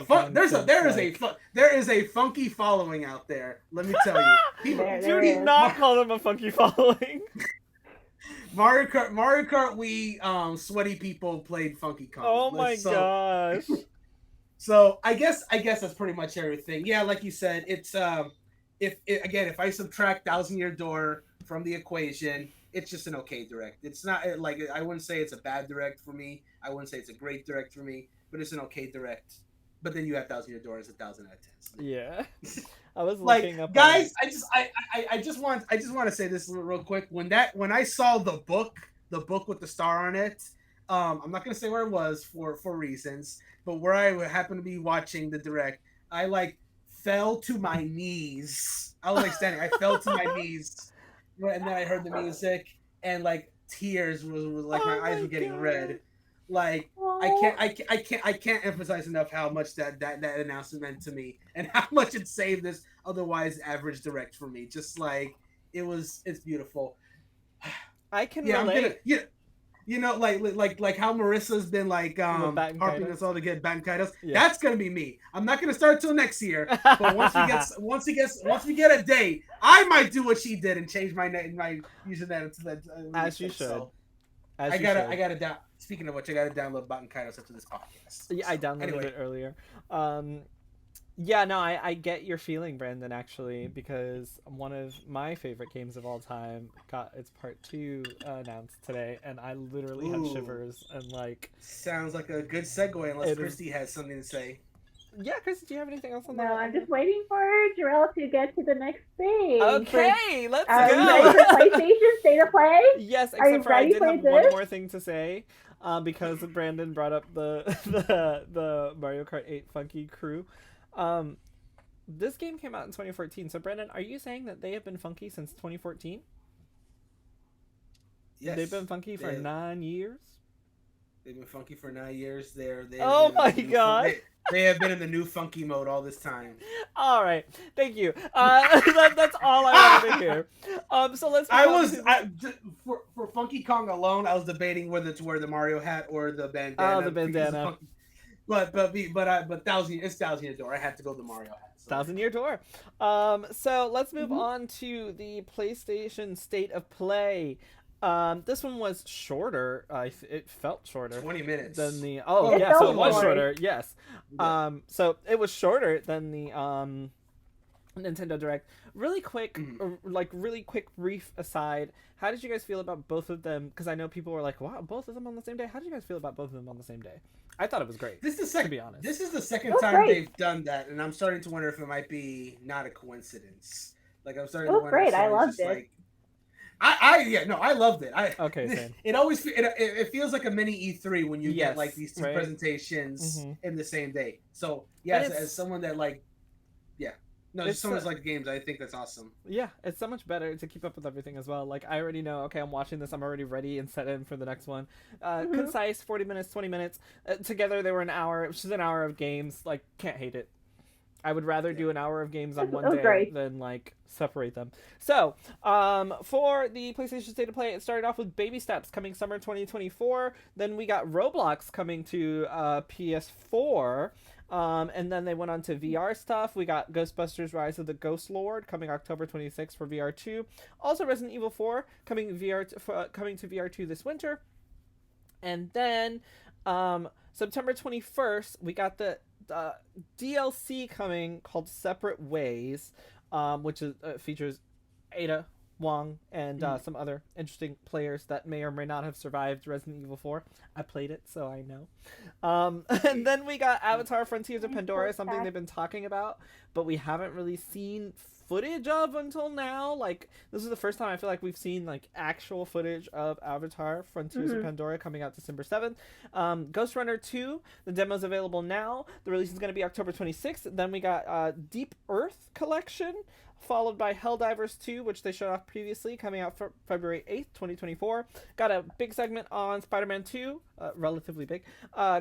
is a funky following out there. Let me tell you, people do not call them a funky following. Mario Kart Wii sweaty people played Funky Kong. Oh my gosh. So I guess that's pretty much everything. Yeah, like you said, it's if I subtract Thousand Year Door from the equation, it's just an okay direct. It's not like, I wouldn't say it's a bad direct for me. I wouldn't say it's a great direct for me, but it's an okay direct. But then you have Thousand Year Door as 1,000 out of 10. So. Yeah, I was like, looking up. Guys, I just want to say this real quick. When I saw the book with the star on it, I'm not gonna say where it was for reasons, but where I happened to be watching the direct, I like fell to my knees. I was like standing. I fell to my knees, and then I heard the music, and like tears was like my eyes were getting red. Like I can't emphasize enough how much that announcement meant to me, and how much it saved this otherwise average direct for me. Just like it's beautiful. I can relate. You know, like how Marissa's been like harping us all to get Bankaidos. Yeah. That's gonna be me. I'm not gonna start till next year. But once we get a date, I might do what she did and change my name, my username to that. As you should. So, I gotta down. Speaking of which, I gotta download Bankaidos after this podcast. Yeah, I downloaded it earlier. Yeah, no, I get your feeling, Brandon, actually, because one of my favorite games of all time got its part 2 announced today, and I literally had shivers, and like... Sounds like a good segue, unless Christy has something to say. Yeah, Christy, do you have anything else on that? No, I'm just waiting for Jarrell to get to the next thing. Okay, let's go! Are you ready for PlayStation State of Play? Yes, except for I did have one more thing to say, because Brandon brought up the Mario Kart 8 Funky Crew. This game came out in 2014. So, Brendan, are you saying that they have been funky since 2014? Yes. They've been funky for 9 years? They've been funky for 9 years. Oh my god! They have been in the new funky mode all this time. All right, thank you. That's all I wanted to hear. So let's. For Funky Kong alone, I was debating whether to wear the Mario hat or the bandana. Oh, the bandana. But it's Thousand Year Door. I had to go the Mario hat. So. 1,000 Year Door. So let's move on to the PlayStation State of Play. This one was shorter. It felt shorter. 20 minutes. Than the so it was shorter. Yes. Yeah. So it was shorter than the Nintendo Direct. Really quick, really quick brief aside. How did you guys feel about both of them? Because I know people were like, "Wow, both of them on the same day." How did you guys feel about both of them on the same day? I thought it was great. To be honest, this is the second time they've done that, and I'm starting to wonder if it might be not a coincidence. Like I'm starting to wonder. Great, I loved it. Like, I loved it. Same. It always it feels like a mini E3 when you get like these two presentations in the same day. So as someone that like, just someone's like games, I think that's awesome. Yeah, it's so much better to keep up with everything as well. Like I already know, okay, I'm watching this, I'm already ready and set in for the next one. Concise, 40 minutes, 20 minutes. Together they were an hour. It was just an hour of games. Like can't hate it. I would rather do an hour of games on one It was day great. than like separate them. So, for the PlayStation State of Play, it started off with Baby Steps coming summer 2024. Then we got Roblox coming to PS4. And then they went on to VR stuff. We got Ghostbusters: Rise of the Ghost Lord coming October 26th for VR2. Also, Resident Evil 4 coming to VR2 this winter. And then September 21st, we got the DLC coming called Separate Ways, which is features Ada Wong and some other interesting players that may or may not have survived Resident Evil 4. I played it, so I know. And then we got Avatar: Frontiers of Pandora, something they've been talking about, but we haven't really seen footage of until now. Like, this is the first time I feel like we've seen like actual footage of Avatar: Frontiers of Pandora coming out December 7th. Ghost Runner 2, the demo's available now. The release is going to be October 26th. Then we got Deep Earth Collection, followed by Helldivers 2, which they showed off previously, coming out for February 8th, 2024. Got a big segment on Spider-Man 2, relatively big,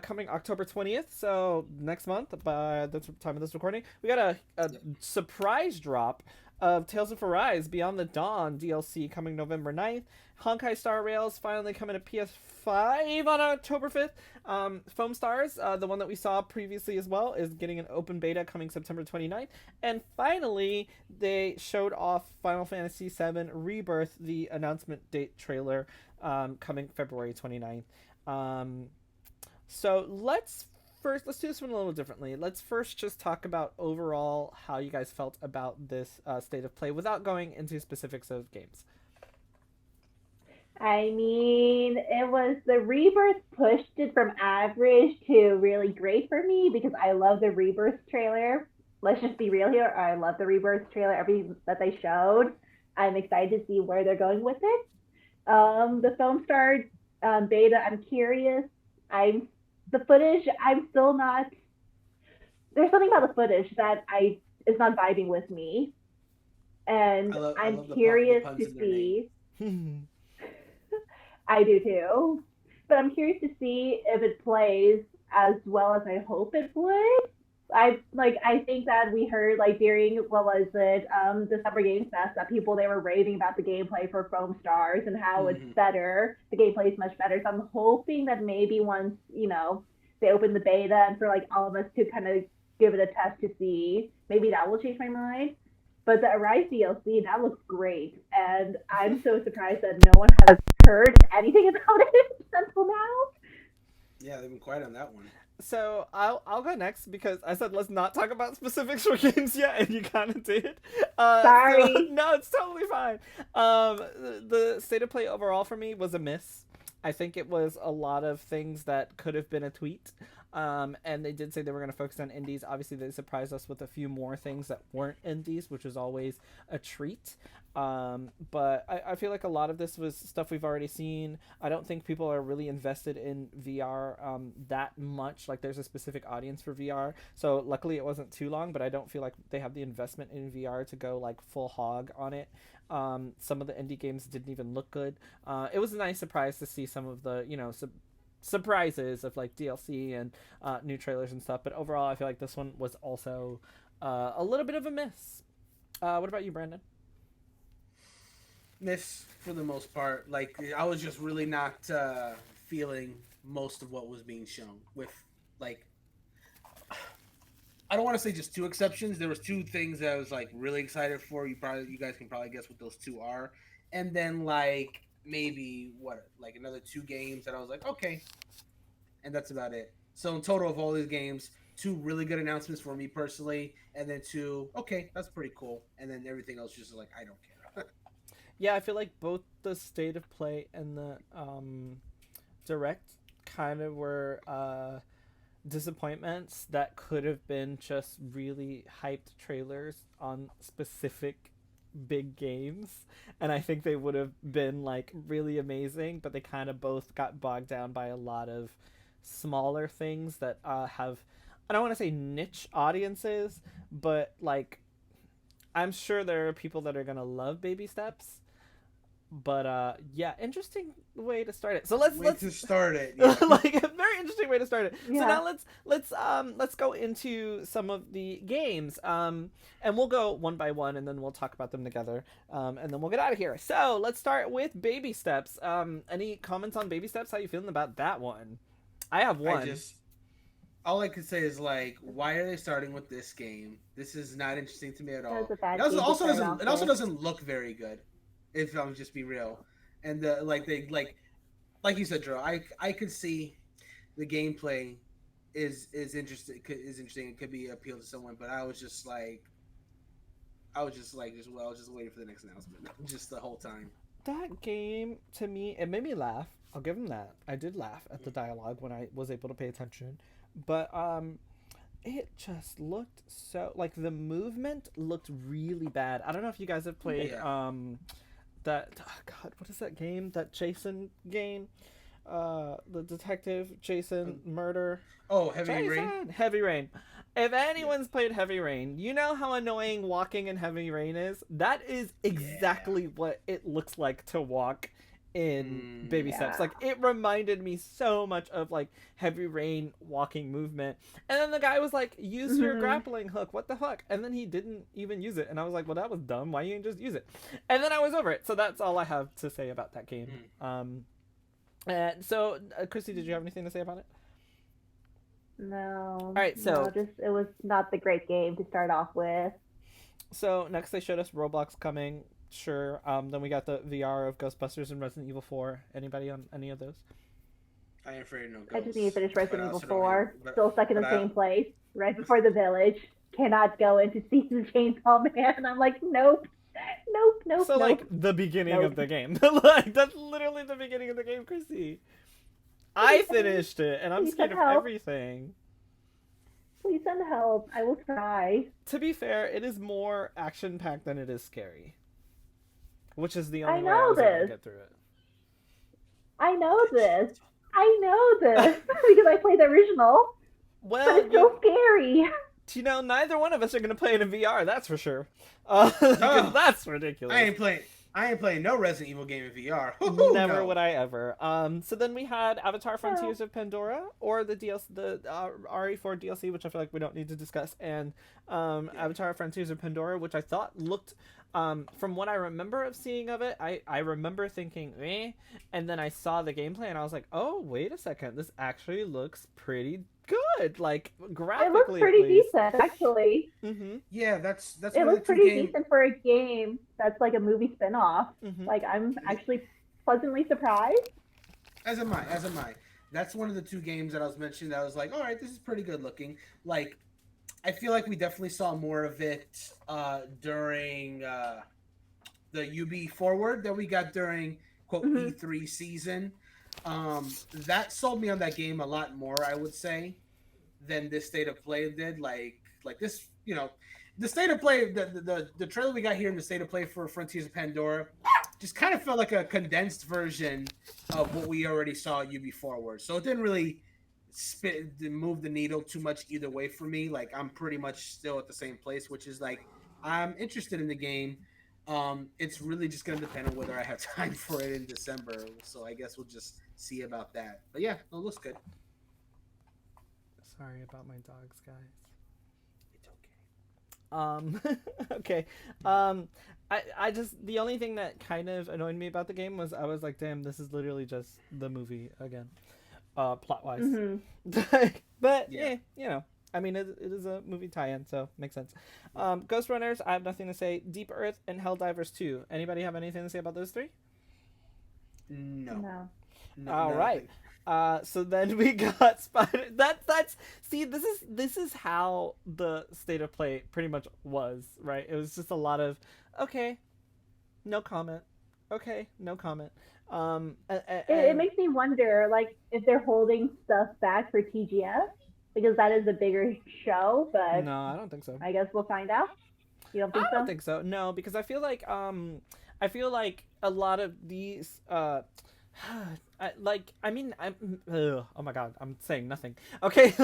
coming October 20th, so next month, by the time of this recording. We got a surprise drop of Tales of Arise Beyond the Dawn DLC coming November 9th. Honkai Star Rail's finally coming to PS5 on October 5th. Foam Stars, the one that we saw previously as well, is getting an open beta coming September 29th. And finally, they showed off Final Fantasy VII Rebirth, the announcement date trailer, coming February 29th. So let's do this one a little differently. Let's first just talk about overall how you guys felt about this state of play without going into specifics of games. I mean, it was the Rebirth pushed it from average to really great for me because I love the Rebirth trailer. Let's just be real here. I love the Rebirth trailer, everything that they showed. I'm excited to see where they're going with it. The Film Star beta, I'm curious. The footage, I'm still not. There's something about the footage that is not vibing with me, and I'm curious to see. I do too, but I'm curious to see if it plays as well as I hope it would. I think that we heard like during what was it December Games Fest that they were raving about the gameplay for Foam Stars and how it's better. The gameplay is much better. So I'm hoping that maybe once they open the beta and for like all of us to kind of give it a test to see, maybe that will change my mind. But the Arise DLC, that looks great, and I'm so surprised that no one has heard anything about it until now. Yeah, they've been quiet on that one. So I'll go next because I said let's not talk about specifics for games yet, and you kind of did. Sorry. So, no, it's totally fine. The state of play overall for me was a miss. I think it was a lot of things that could have been a tweet. And they did say they were going to focus on indies. Obviously, they surprised us with a few more things that weren't indies, which is always a treat. But I feel like a lot of this was stuff we've already seen. I don't think people are really invested in VR that much. Like, there's a specific audience for VR. So luckily it wasn't too long, but I don't feel like they have the investment in VR to go like full hog on it. Some of the indie games didn't even look good. It was a nice surprise to see some of the, surprises of like DLC and new trailers and stuff. But overall, I feel like this one was also a little bit of a miss. What about you, Brandon? Miss for the most part. Like, I was just really not feeling most of what was being shown. With like, I don't want to say just two exceptions. There was two things that I was like really excited for. You guys can probably guess what those two are. And then like maybe like another two games that I was like, okay, and that's about it. So in total of all these games, two really good announcements for me personally, and then two, okay, that's pretty cool, and then everything else just like I don't care. Yeah, I feel like both the state of play and the direct kind of were disappointments that could have been just really hyped trailers on specific big games, and I think they would have been like really amazing, but they kind of both got bogged down by a lot of smaller things that have, I don't want to say niche audiences, but like I'm sure there are people that are gonna love Baby Steps, But yeah, interesting way to start it. So let's start it. Yeah. like a very interesting way to start it. Yeah. So now let's go into some of the games. And we'll go one by one, and then we'll talk about them together. And then we'll get out of here. So let's start with Baby Steps. Any comments on Baby Steps? How you feeling about that one? I have one. All I can say is, like, why are they starting with this game? This is not interesting to me at all. That was a bad It game to also start off with. doesn't look very good, if I'm just be real. And like you said, Drew, I could see the gameplay is interesting. It could be appeal to someone, but I was just waiting for the next announcement, just the whole time. That game, to me, it made me laugh. I'll give them that. I did laugh at the dialogue when I was able to pay attention. But it just looked so, like, the movement looked really bad. I don't know if you guys have played God, what is that game? That Jason game? The detective Jason murder. Oh, Heavy Rain. Heavy Rain. If anyone's played Heavy Rain, you know how annoying walking in Heavy Rain is? That is exactly what it looks like to walk in Baby Steps. Like, it reminded me so much of, like, Heavy Rain walking movement. And then the guy was like, use your grappling hook. What the fuck? And then he didn't even use it. And I was like, well, that was dumb. Why you didn't just use it? And then I was over it. So that's all I have to say about that game. And so, Chrissy, did you have anything to say about it? No. All right, so it was not the great game to start off with. So next they showed us Roblox coming. Sure. Then we got the VR of Ghostbusters and Resident Evil 4. Anybody on any of those? I am afraid no ghosts. I just need to finish Resident Evil 4. Still stuck in the same place, right before the village. Cannot go into Season of Chainsaw Man. And I'm like, nope. So, like, the beginning of the game. Like, that's literally the beginning of the game, Chrissy. I finished it, and I'm scared of everything. Please send help. I will try. To be fair, it is more action-packed than it is scary. Which is the only way I was able to get through it. I know this because I played the original. Well, but it's so scary. You know, neither one of us are gonna play it in VR. That's for sure. Because that's ridiculous. I ain't playing no Resident Evil game in VR. Never would I ever. So then we had Avatar: Frontiers of Pandora, or the DLC, the RE4 DLC, which I feel like we don't need to discuss, and Avatar: Frontiers of Pandora, which I thought looked, from what I remember of seeing of it, I remember thinking, eh, and then I saw the gameplay and I was like, oh, wait a second, this actually looks pretty good, like, graphically. It looks pretty decent, actually. Yeah, that's it looks pretty decent for a game that's like a movie spin-off. Like, I'm actually pleasantly surprised. As am I. That's one of the two games that I was mentioning that I was like, all right, this is pretty good looking. Like, I feel like we definitely saw more of it during the UB Forward that we got during, quote, E3 season. That sold me on that game a lot more, I would say, than this State of Play did. Like this, you know, the State of Play, the trailer we got here in the State of Play for Frontiers of Pandora just kind of felt like a condensed version of what we already saw at UB Forward. So it didn't really move the needle too much either way for me. Like, I'm pretty much still at the same place, which is like, I'm interested in the game. It's really just going to depend on whether I have time for it in December. So I guess we'll just see about that. But yeah, it looks good. Sorry about my dogs, guys. It's okay. Okay. I just, the only thing that kind of annoyed me about the game was I was like, damn, this is literally just the movie again. Plot wise. But yeah, you know. I mean, it is a movie tie-in, so makes sense. Ghost Runners, I have nothing to say. Deep Earth and Helldivers 2. Anybody have anything to say about those three? No. All right. So then we got Spider. That's see. This is how the State of Play pretty much was, right? It was just a lot of okay, no comment. Okay, no comment. It makes me wonder, like, if they're holding stuff back for TGS. Because that is a bigger show, but no, I don't think so. I guess we'll find out. You don't think so? I don't think so. No, because I feel like a lot of these like, I mean, oh my god, I'm saying nothing. Okay,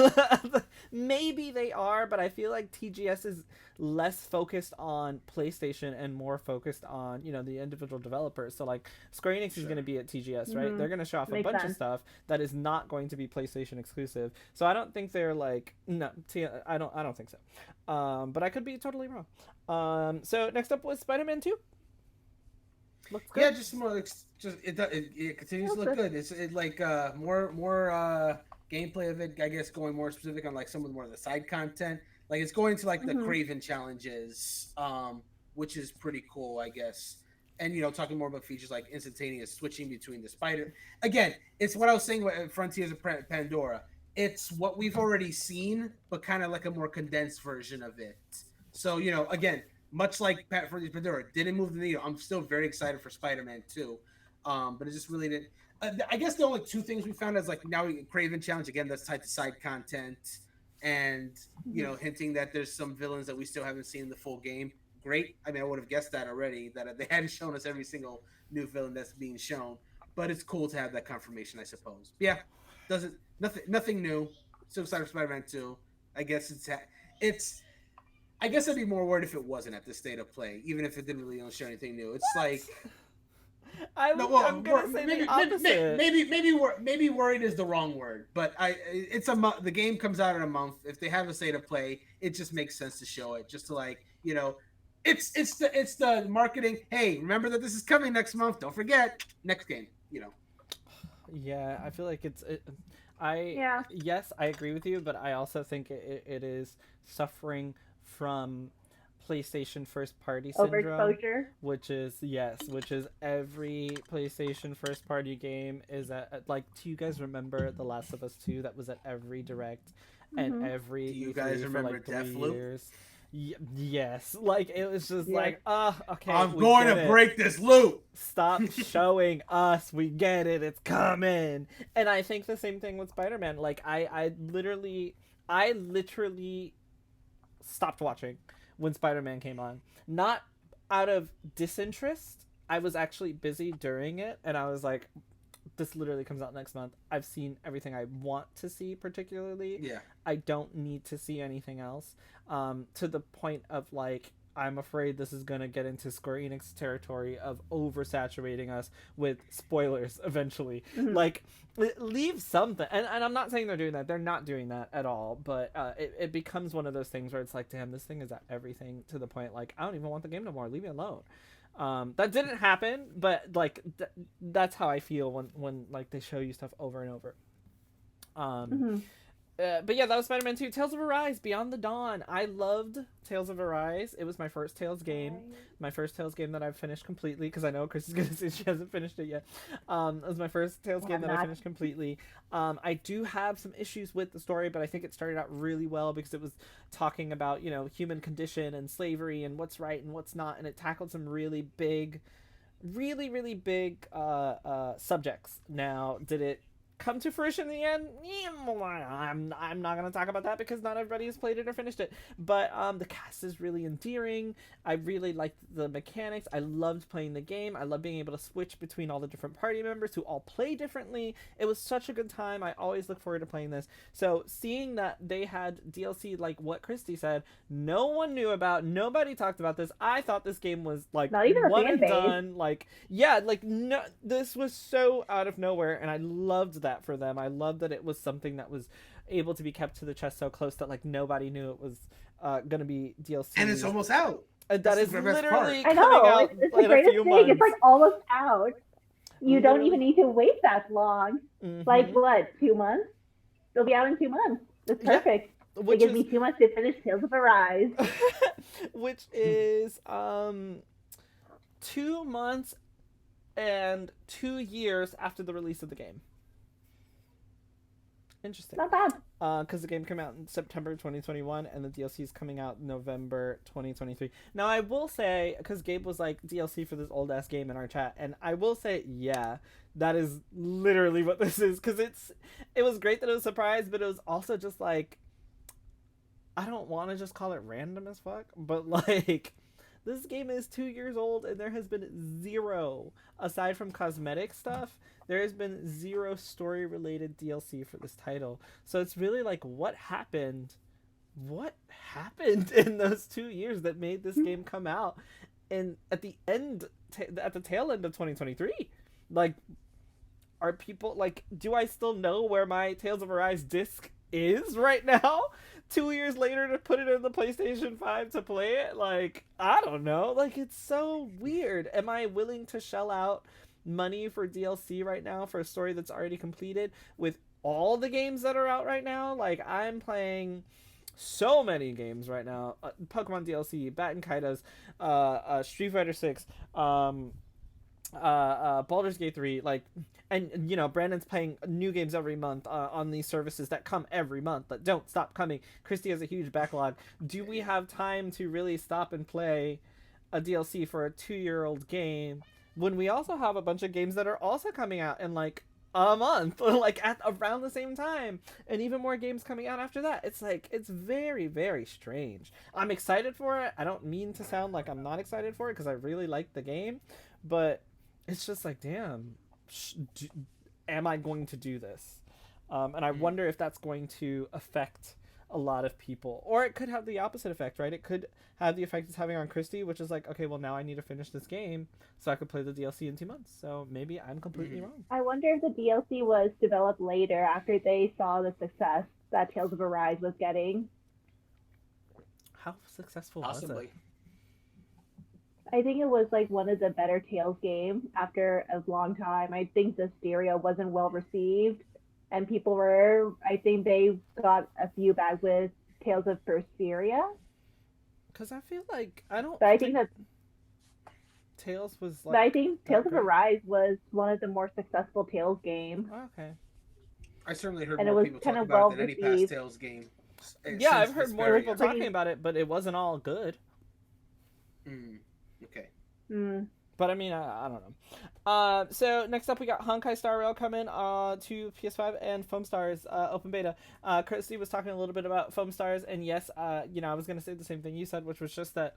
maybe they are, but I feel like TGS is less focused on PlayStation and more focused on, you know, the individual developers. So like Square Enix is going to be at TGS, right? They're going to show off a bunch of stuff that is not going to be PlayStation exclusive. So I don't think they're like, no, I don't think so. But I could be totally wrong. So next up was Spider-Man 2. Looks good. Yeah, just more. It continues to look good. It's like more gameplay of it. I guess going more specific on like some of the more of the side content. Like it's going to like the Craven challenges, which is pretty cool, I guess. And you know, talking more about features like instantaneous switching between the spider. Again, it's what I was saying about Frontiers of Pandora. It's what we've already seen, but kind of like a more condensed version of it. So you know, again. Much like Frontiers of Pandora, didn't move the needle. I'm still very excited for Spider-Man 2. But it just really didn't. I guess the only two things we found is like now Craven Challenge, again, that's tied to side content. And, you know, hinting that there's some villains that we still haven't seen in the full game. Great. I mean, I would have guessed that already, that they hadn't shown us every single new villain that's being shown. But it's cool to have that confirmation, I suppose. Yeah, nothing new. Still excited for Spider-Man 2. I guess I guess I'd be more worried if it wasn't at this state of play, even if it didn't really show anything new. It's like I'm gonna say the opposite. Maybe worried is the wrong word, but it's a month. The game comes out in a month. If they have a state of play, it just makes sense to show it, just to like, you know, it's the marketing. Hey, remember that this is coming next month. Don't forget next game. You know. Yeah, I feel like yes, I agree with you, but I also think it is suffering from PlayStation first party syndrome, overexposure, which is every PlayStation first party game is at like, do you guys remember The Last of Us 2 that was at every direct and every do you guys remember for like 3 Deathloop? years? Yes, like it was just like, okay, I'm going to break this loop. Stop showing us. We get it. It's coming. And I think the same thing with Spider-Man. Like I literally stopped watching when Spider-Man came on. Not out of disinterest. I was actually busy during it, and I was like, this literally comes out next month. I've seen everything I want to see, particularly. Yeah. I don't need to see anything else. To the point of like, I'm afraid this is going to get into Square Enix territory of oversaturating us with spoilers eventually. Like, leave something. And I'm not saying they're doing that. They're not doing that at all. But it becomes one of those things where it's like, damn, this thing is at everything, to the point, like, I don't even want the game no more. Leave me alone. That didn't happen, but, like, that's how I feel when like, they show you stuff over and over. But yeah, that was Spider-Man 2. Tales of Arise, Beyond the Dawn. I loved Tales of Arise. It was my first Tales game. My first Tales game that I've finished completely, because I know Chris is going to say she hasn't finished it yet. It was my first Tales game that I finished completely. I do have some issues with the story, but I think it started out really well because it was talking about, you know, human condition and slavery and what's right and what's not, and it tackled some really big subjects. Now, did it come to fruition in the end? I'm not gonna talk about that because not everybody has played it or finished it, but the cast is really endearing. I really liked the mechanics. I loved playing the game. I love being able to switch between all the different party members who all play differently. It was such a good time. I always look forward to playing this. So seeing that they had DLC, like what Christy said, no one knew about, nobody talked about this. I thought this game was like not even one a fan and base. done. Like, yeah, like, no, this was so out of nowhere, and I loved that for them. I love that it was something that was able to be kept to the chest so close that like nobody knew it was gonna be DLC. And it's almost out. That is literally I coming know. out It's in the a greatest few thing. months. It's like almost out. You don't even need to wait that long. Like what? 2 months? It'll be out in 2 months. It's perfect. It gives me 2 months to finish Tales of Arise. Which is 2 months and 2 years after the release of the game. Interesting. Not bad. Because the game came out in September 2021 and the DLC is coming out November 2023. Now, I will say, because Gabe was like, DLC for this old-ass game in our chat, and I will say, yeah, that is literally what this is, because it was great that it was a surprise, but it was also just like, I don't want to just call it random as fuck, but like, This game is 2 years old, and there has been zero, aside from cosmetic stuff, there has been zero story-related DLC for this title. So it's really like, what happened? What happened in those 2 years that made this game come out? And at the tail end of 2023, like, are people like, do I still know where my Tales of Arise disc is right now? 2 years later to put it in the PlayStation 5 to play it? Like, I don't know. Like, it's so weird. Am I willing to shell out money for DLC right now for a story that's already completed with all the games that are out right now? Like, I'm playing so many games right now. Pokemon DLC, Batten Kaitos, Street Fighter 6, Baldur's Gate 3, like, and you know, Brandon's playing new games every month on these services that come every month that don't stop coming. Christy has a huge backlog. Do we have time to really stop and play a DLC for a 2-year-old game when we also have a bunch of games that are also coming out in like a month, like at around the same time, and even more games coming out after that? It's like, it's very, very strange. I'm excited for it. I don't mean to sound like I'm not excited for it, because I really like the game, but it's just like, damn, am I going to do this? And I wonder if that's going to affect a lot of people, or it could have the opposite effect, right? It could have the effect it's having on Christy, which is like, okay, well, now I need to finish this game so I could play the DLC in 2 months. So maybe I'm completely wrong. I wonder if the DLC was developed later after they saw the success that Tales of Arise was getting. How successful Possibly. was it? I think it was like one of the better Tales games after a long time. I think the stereo wasn't well received, and people were, I think they got a few back with Tales of Berseria. Because I feel like, I don't But I think that, Tales was like, but I think that Tales of great. Arise was one of the more successful Tales games. Oh, okay. I certainly heard And it more was people kind talk of about it than any well past received. Tales game. Yeah, I've since heard more Vesperia. people talking about it, but it wasn't all good. Okay. But I mean, I don't know. So next up, we got Honkai Star Rail coming to PS5 and Foam Stars open beta. Kirsty was talking a little bit about Foam Stars, and yes, you know, I was going to say the same thing you said, which was just that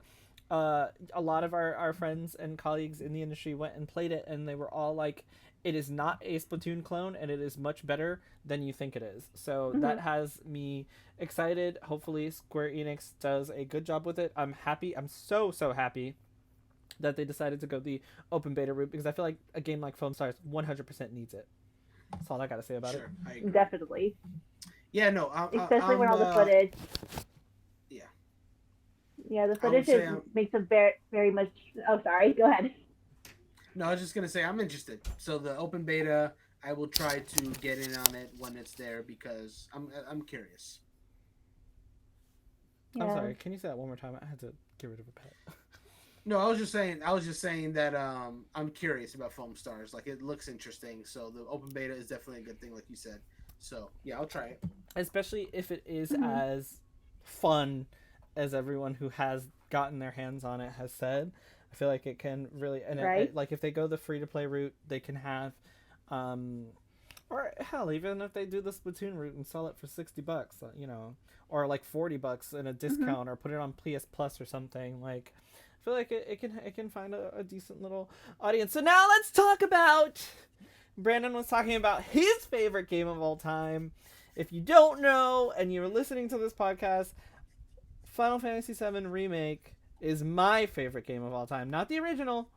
a lot of our friends and colleagues in the industry went and played it, and they were all like, it is not a Splatoon clone, and it is much better than you think it is. So that has me excited. Hopefully Square Enix does a good job with it. I'm happy. I'm so happy that they decided to go the open beta route, because I feel like a game like Foam Stars 100% needs it. That's all I gotta say about it. I agree. Definitely. Yeah, no. Especially when all the footage. Yeah. Yeah, the I would footage say makes it very, very much. Oh, sorry. Go ahead. No, I was just gonna say I'm interested. So the open beta, I will try to get in on it when it's there because I'm curious. Yeah. I'm sorry, can you say that one more time? I had to get rid of a pet. No, I was just saying that I'm curious about Foam Stars. Like, it looks interesting. So the open beta is definitely a good thing, like you said. So yeah, I'll try it. Especially if it is as fun as everyone who has gotten their hands on it has said. I feel like it can really, and Right. like if they go the free to play route, they can have, or hell, even if they do the Splatoon route and sell it for $60, you know, or like $40 in a discount, or put it on PS Plus or something. Like, I feel like it can find a decent little audience. So now let's talk about. Brandon was talking about his favorite game of all time. If you don't know and you're listening to this podcast, Final Fantasy VII Remake is my favorite game of all time. Not the original.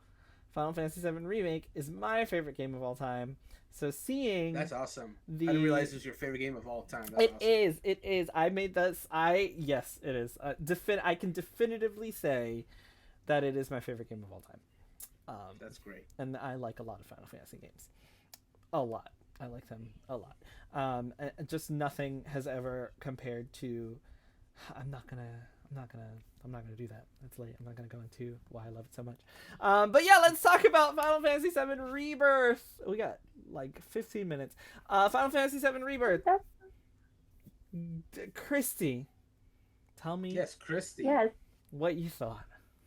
Final Fantasy VII Remake is my favorite game of all time. So seeing... That's awesome. I didn't realize it was your favorite game of all time. That's awesome. It is. I made this... Yes, it is. I can definitively say that it is my favorite game of all time. That's great. And I like a lot of Final Fantasy games. A lot. I like them a lot. And just nothing has ever compared to... I'm not gonna do that. It's late. I'm not gonna go into why I love it so much. But yeah, let's talk about Final Fantasy VII Rebirth. We got like 15 minutes. Final Fantasy VII Rebirth. Christy, tell me. Yes, Christy. Yes. What you thought.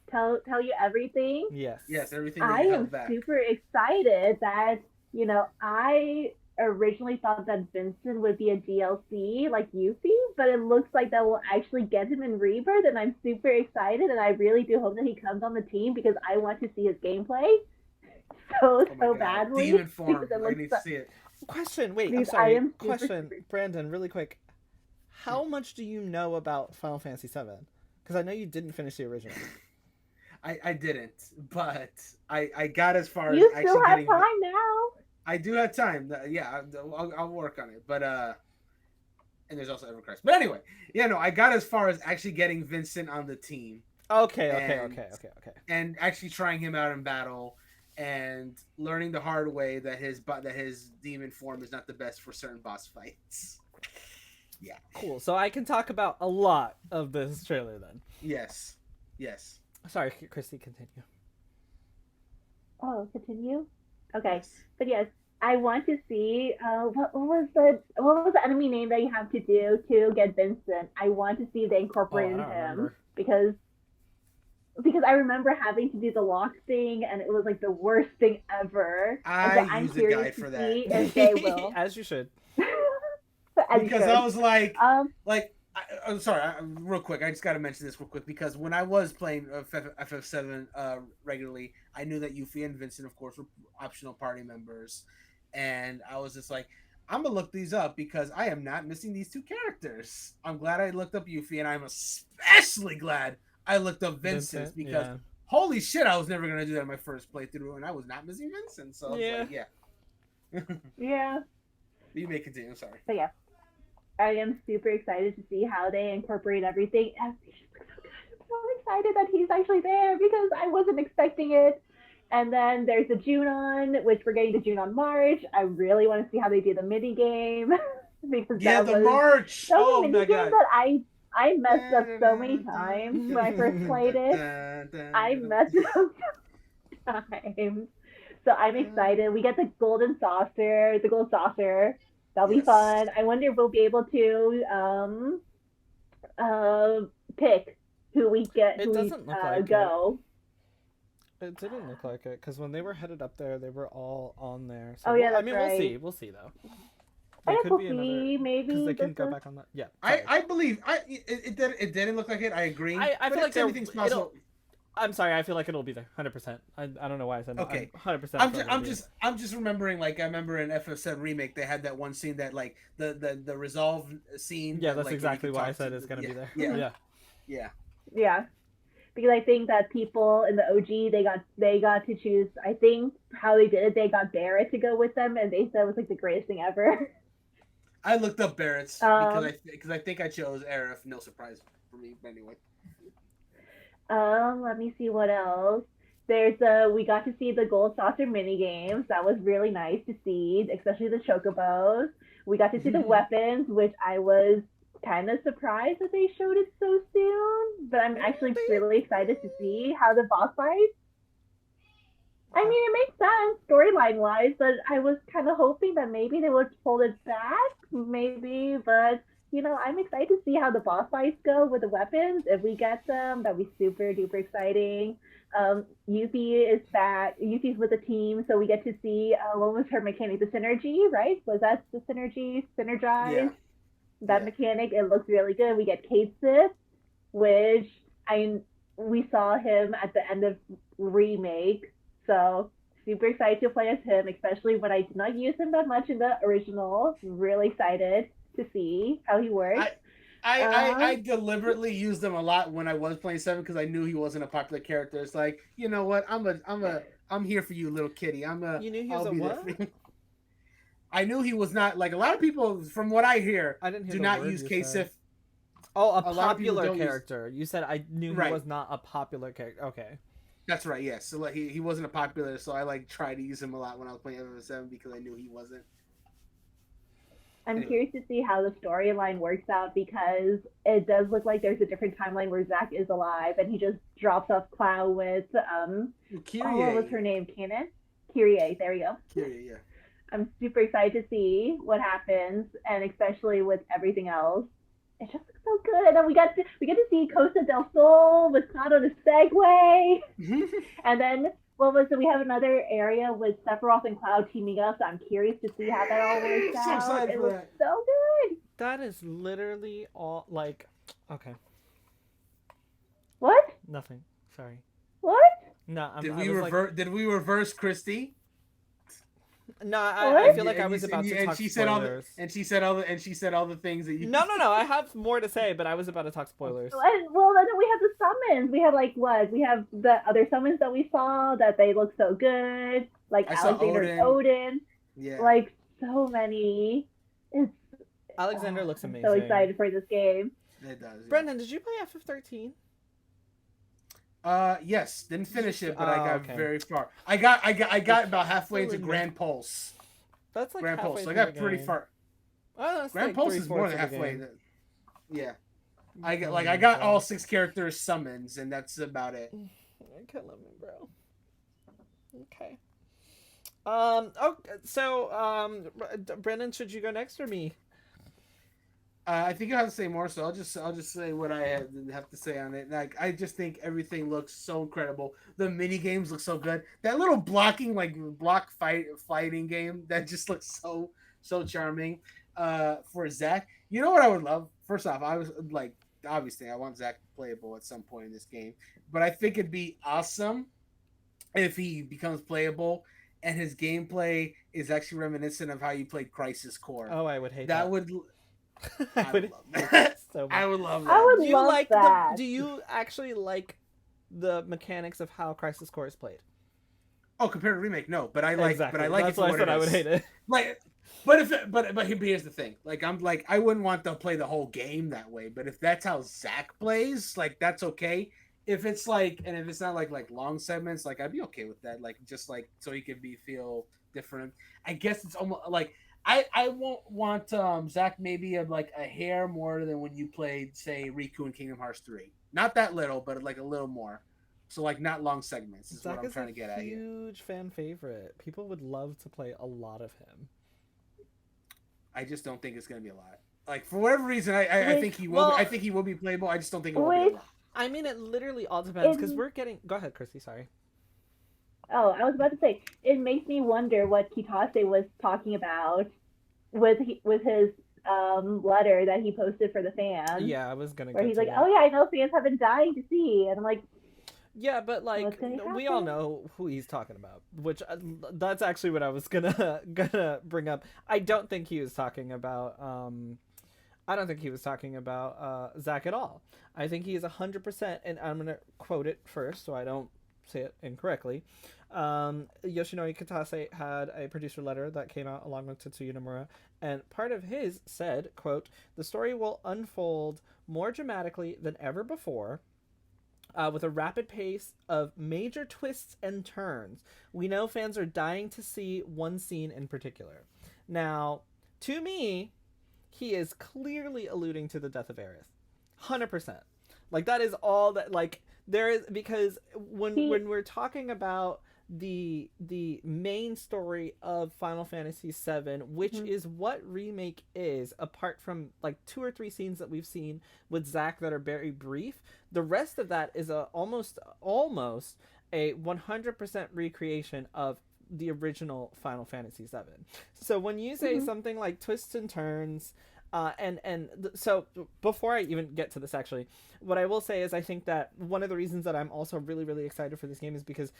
Tell you everything. Yes. Yes, everything. I am super excited that, you know, I originally thought that Vincent would be a DLC like Yuffie, but it looks like that will actually get him in Rebirth, and I'm super excited, and I really do hope that he comes on the team because I want to see his gameplay Oh my so god, badly demon form. because it I looks need so, to see it. Question. Wait, I'm because I sorry. am Question, Brandon, really quick. How much do you know about Final Fantasy VII? Because I know you didn't finish the original. I didn't, but I got as far as you actually still have getting. time now. I do have time. Yeah, I'll work on it. But and there's also EverCrest. But anyway, yeah, no, I got as far as actually getting Vincent on the team. Okay. And actually trying him out in battle, and learning the hard way that his demon form is not the best for certain boss fights. Yeah. Cool. So I can talk about a lot of this trailer then. Yes. Sorry, Christy, continue. Oh, continue. Okay, Yes. but yes, I want to see what was the enemy name that you have to do to get Vincent. I want to see if they Oh, I incorporated don't him remember. because I remember having to do the lock thing and it was like the worst thing ever. And so I I'm use a curious guide to for that. see if they will. As you should. As you Because should. I was like, Um, I'm sorry, real quick. I just got to mention this real quick because when I was playing FF7 regularly, I knew that Yuffie and Vincent, of course, were optional party members, and I was just like, I'm gonna look these up because I am not missing these two characters. I'm glad I looked up Yuffie, and I'm especially glad I looked up Vincent because yeah. holy shit, I was never gonna do that in my first playthrough, and I was not missing Vincent. So I was like, yeah. yeah. You may continue. I'm sorry. But yeah, I am super excited to see how they incorporate everything. And he just looks so good. I'm so excited that he's actually there because I wasn't expecting it. And then there's the Junon, which we're getting to Junon March. I really want to see how they do the mini game because Yeah, that the was March. that was Oh a my mini game god. that I messed up so many times when I first played it. I messed up times. So I'm excited. We get the golden saucer, the gold saucer. That'll be Yes. fun. I wonder if we'll be able to uh pick who we get, It who we doesn't look like go. It didn't look like it because when they were headed up there, they were all on there. So Oh yeah, I that's mean, right. we'll see though. I There guess could we'll be see. another Maybe because they can this go is. back on that. Yeah, sorry. I believe it didn't look like it. I agree. I but feel like anything's possible. I'm sorry. I feel like it'll be there, 100%. I don't know why I said Okay. 100%. I'm just remembering. Like I remember in FF7 remake, they had that one scene that like the resolve scene. Yeah, that, that's like, exactly why I talk said to it's gonna be there. Yeah. Yeah, because I think that people in the OG they got to choose. I think how they did it, they got Barrett to go with them, and they said it was like the greatest thing ever. I looked up Barrett's because I think I chose Aerith. No surprise for me, but anyway. Let me see what else. We got to see the gold saucer mini games. That was really nice to see, especially the chocobos. We got to see the weapons, which I was kind of surprised that they showed it so soon. But I'm actually really excited to see how the boss fights. I mean, it makes sense storyline wise, but I was kind of hoping that maybe they would pull it back, maybe. But I'm excited to see how the boss fights go with the weapons. If we get them, that'd be super duper exciting. Yuffie is back. Yuffie's with the team, so we get to see what was her mechanic? The synergy, right? Was that the synergy? Synergize? Yeah. That mechanic. It looks really good. We get Kate Sith, which we saw him at the end of remake. So super excited to play as him, especially when I did not use him that much in the original. Really excited to see how he works. I deliberately used him a lot when I was playing 7 because I knew he wasn't a popular character. It's like, you know what? I'm here for you, little kitty. You knew he was a what? I knew he was not like a lot of people. From what I hear, I didn't hear do not use K-Sif. Oh, a lot of people popular don't character. You said I knew he was not a popular character. Okay. That's right. Yes. So like he wasn't a popular, so I like tried to use him a lot when I was playing FF7 because I knew he wasn't. I'm curious to see how the storyline works out because it does look like there's a different timeline where Zack is alive and he just drops off Cloud with what was her name? Kyrie. There we go. Kyrie, yeah. I'm super excited to see what happens, and especially with everything else. It just looks so good. And then we get to see Costa del Sol with Cloud on a Segway. And then what was it? We have another area with Sephiroth and Cloud teaming up. So I'm curious to see how that all works So out. excited It for looks that. so good. That is literally all. Like, okay, What? nothing. Sorry. What? No, Did I we was like, reverse? Did we reverse Christy? no, I What? feel like I And was about to and talk she said all the spoilers. and she said all the and she said all the things that you. No, no, no. I have more to say, but I was about to talk spoilers. Well, then we have the summons. We have like what? We have the other summons that we saw that they look so good, like I saw Alexander and Odin. Odin, Yeah, like so many. It's Alexander looks I'm amazing. so excited for this game. it does. Yeah. Brendan, did you play FF13? Yes, didn't finish it, but I Oh, got okay. very far. I got about halfway into Cylinder. Grand Pulse. That's like Grand halfway Pulse. So I through got the pretty game. far. Oh, that's Grand like Pulse is more 3/4 than of the halfway. game. Yeah, I got all 6 characters summons, and that's about it. You're killing me, bro. Okay. Brendan, should you go next or me? I think I have to say more, so I'll just say what I have to say on it. Like I just think everything looks so incredible. The mini games look so good. That little blocking fighting game that just looks so charming. For Zach, you know what I would love? First off, I was like, obviously, I want Zach playable at some point in this game, but I think it'd be awesome if he becomes playable and his gameplay is actually reminiscent of how you played Crisis Core. Oh, I would hate That that. would. I I would would love hate that. that so much. I would love that. I would Do you love like that. do you actually like the mechanics of how Crisis Core is played? Oh, compared to remake, no. But I like. Exactly. But I like That's it for why I what said it I would is. hate it. Like, but here's the thing. Like I wouldn't want to play the whole game that way. But if that's how Zach plays, like that's okay. If it's like, and if it's not like long segments, like I'd be okay with that. Like just like so he could feel different. I guess it's almost like I won't want Zach maybe like a hair more than when you played say Riku in Kingdom Hearts 3. Not that little, but like a little more. So like not long segments is Zach what I'm is trying a to get at here. huge fan favorite. People would love to play a lot of him. I just don't think it's gonna be a lot. Like for whatever reason, I Wait, think he will. well- I think he will be playable. I just don't think it will be Wait. a lot. I mean, it literally all depends because In- we're getting. Go ahead, Chrissy. Sorry. Oh, I was about to say, it makes me wonder what Kitase was talking about with his letter that he posted for the fans. Yeah, I was gonna. Where get he's to like, that. "Oh yeah, I know fans have been dying to see," and I'm like, Yeah, but like What's gonna we all happen? know who he's talking about, which that's actually what I was gonna bring up. I don't think he was talking about I don't think he was talking about Zach at all. I think he is 100%, and I'm gonna quote it first so I don't say it incorrectly. Yoshinori Kitase had a producer letter that came out along with Tetsuya Nomura, and part of his said, quote, "The story will unfold more dramatically than ever before, with a rapid pace of major twists and turns. We know fans are dying to see one scene in particular." Now, to me, he is clearly alluding to the death of Aerith. 100%. Like, that is all that, like, there is, because when we're talking about the main story of Final Fantasy VII, which is what remake is, apart from like 2 or 3 scenes that we've seen with Zack that are very brief, the rest of that is almost a 100% recreation of the original Final Fantasy VII. So when you say something like twists and turns, so before I even get to this, actually, what I will say is I think that one of the reasons that I'm also really, really excited for this game is because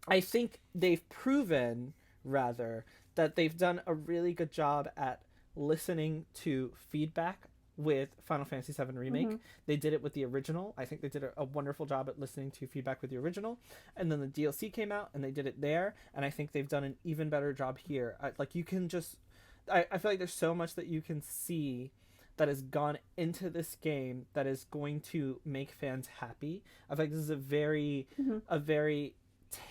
I think they've proven, rather, that they've done a really good job at listening to feedback with Final Fantasy VII Remake. They did it with the original. I think they did a wonderful job at listening to feedback with the original. And then the DLC came out, and they did it there. And I think they've done an even better job here. You can just... I feel like there's so much that you can see that has gone into this game that is going to make fans happy. I feel like this is a very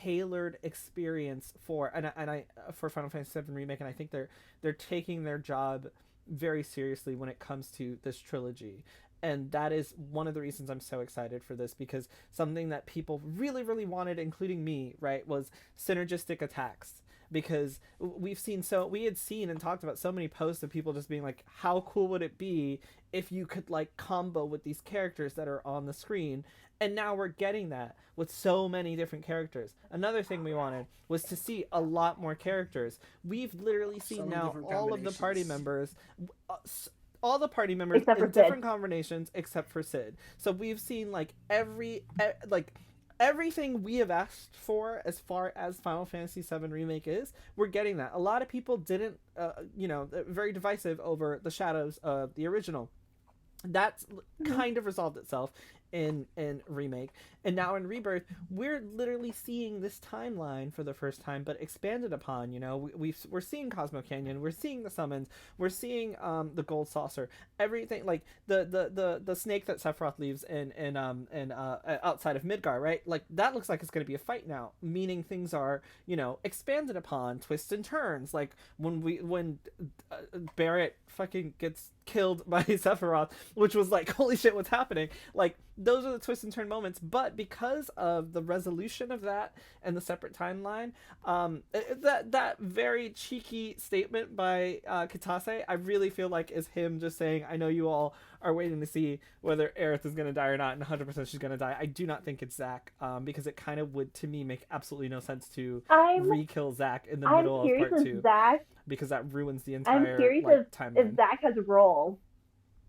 tailored experience for Final Fantasy VII Remake, and I think they're taking their job very seriously when it comes to this trilogy. And that is one of the reasons I'm so excited for this, because something that people really, really wanted, including me, right, was synergistic attacks. because we had seen and talked about so many posts of people just being like, how cool would it be if you could like combo with these characters that are on the screen, and now we're getting that with so many different characters. Another thing we wanted was to see a lot more characters. We've literally seen now all of the party members, all the party members Except for in Sid. different combinations except for Sid. So we've seen like everything we have asked for as far as Final Fantasy VII Remake is, we're getting that. A lot of people didn't, very divisive over the shadows of the original. That's kind of resolved itself in Remake, and now in Rebirth we're literally seeing this timeline for the first time, but expanded upon. We're seeing Cosmo Canyon, we're seeing the summons, we're seeing the gold saucer, everything, like the snake that Sephiroth leaves in outside of Midgar, right? Like that looks like it's going to be a fight now, meaning things are expanded upon, twists and turns, like when Barrett fucking gets killed by Sephiroth, which was like, holy shit, what's happening? Like those are the twist and turn moments. But because of the resolution of that and the separate timeline, that very cheeky statement by Kitase, I really feel like is him just saying, I know you all are waiting to see whether Aerith is going to die or not, and 100% she's going to die. I do not think it's Zack, because it kind of would, to me, make absolutely no sense to re-kill Zack in the middle of part 2. Because that ruins the entire I'm curious timeline. if Zack has a role.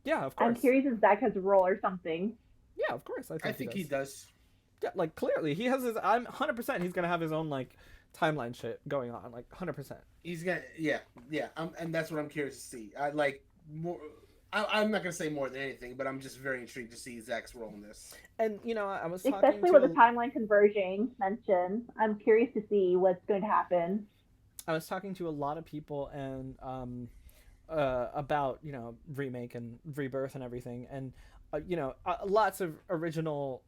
Yeah, of course. I'm curious if Zack has a role or something. Yeah, of course. I think he does. Yeah, like clearly he has his. I'm 100%. He's gonna have his own like timeline shit going on. Like 100%. He's gonna. Yeah. And that's what I'm curious to see. I like more. I'm not gonna say more than anything, but I'm just very intrigued to see Zack's role in this. And I was talking especially with the timeline converging mentioned. I'm curious to see what's going to happen. I was talking to a lot of people and about Remake and Rebirth and everything, and lots of original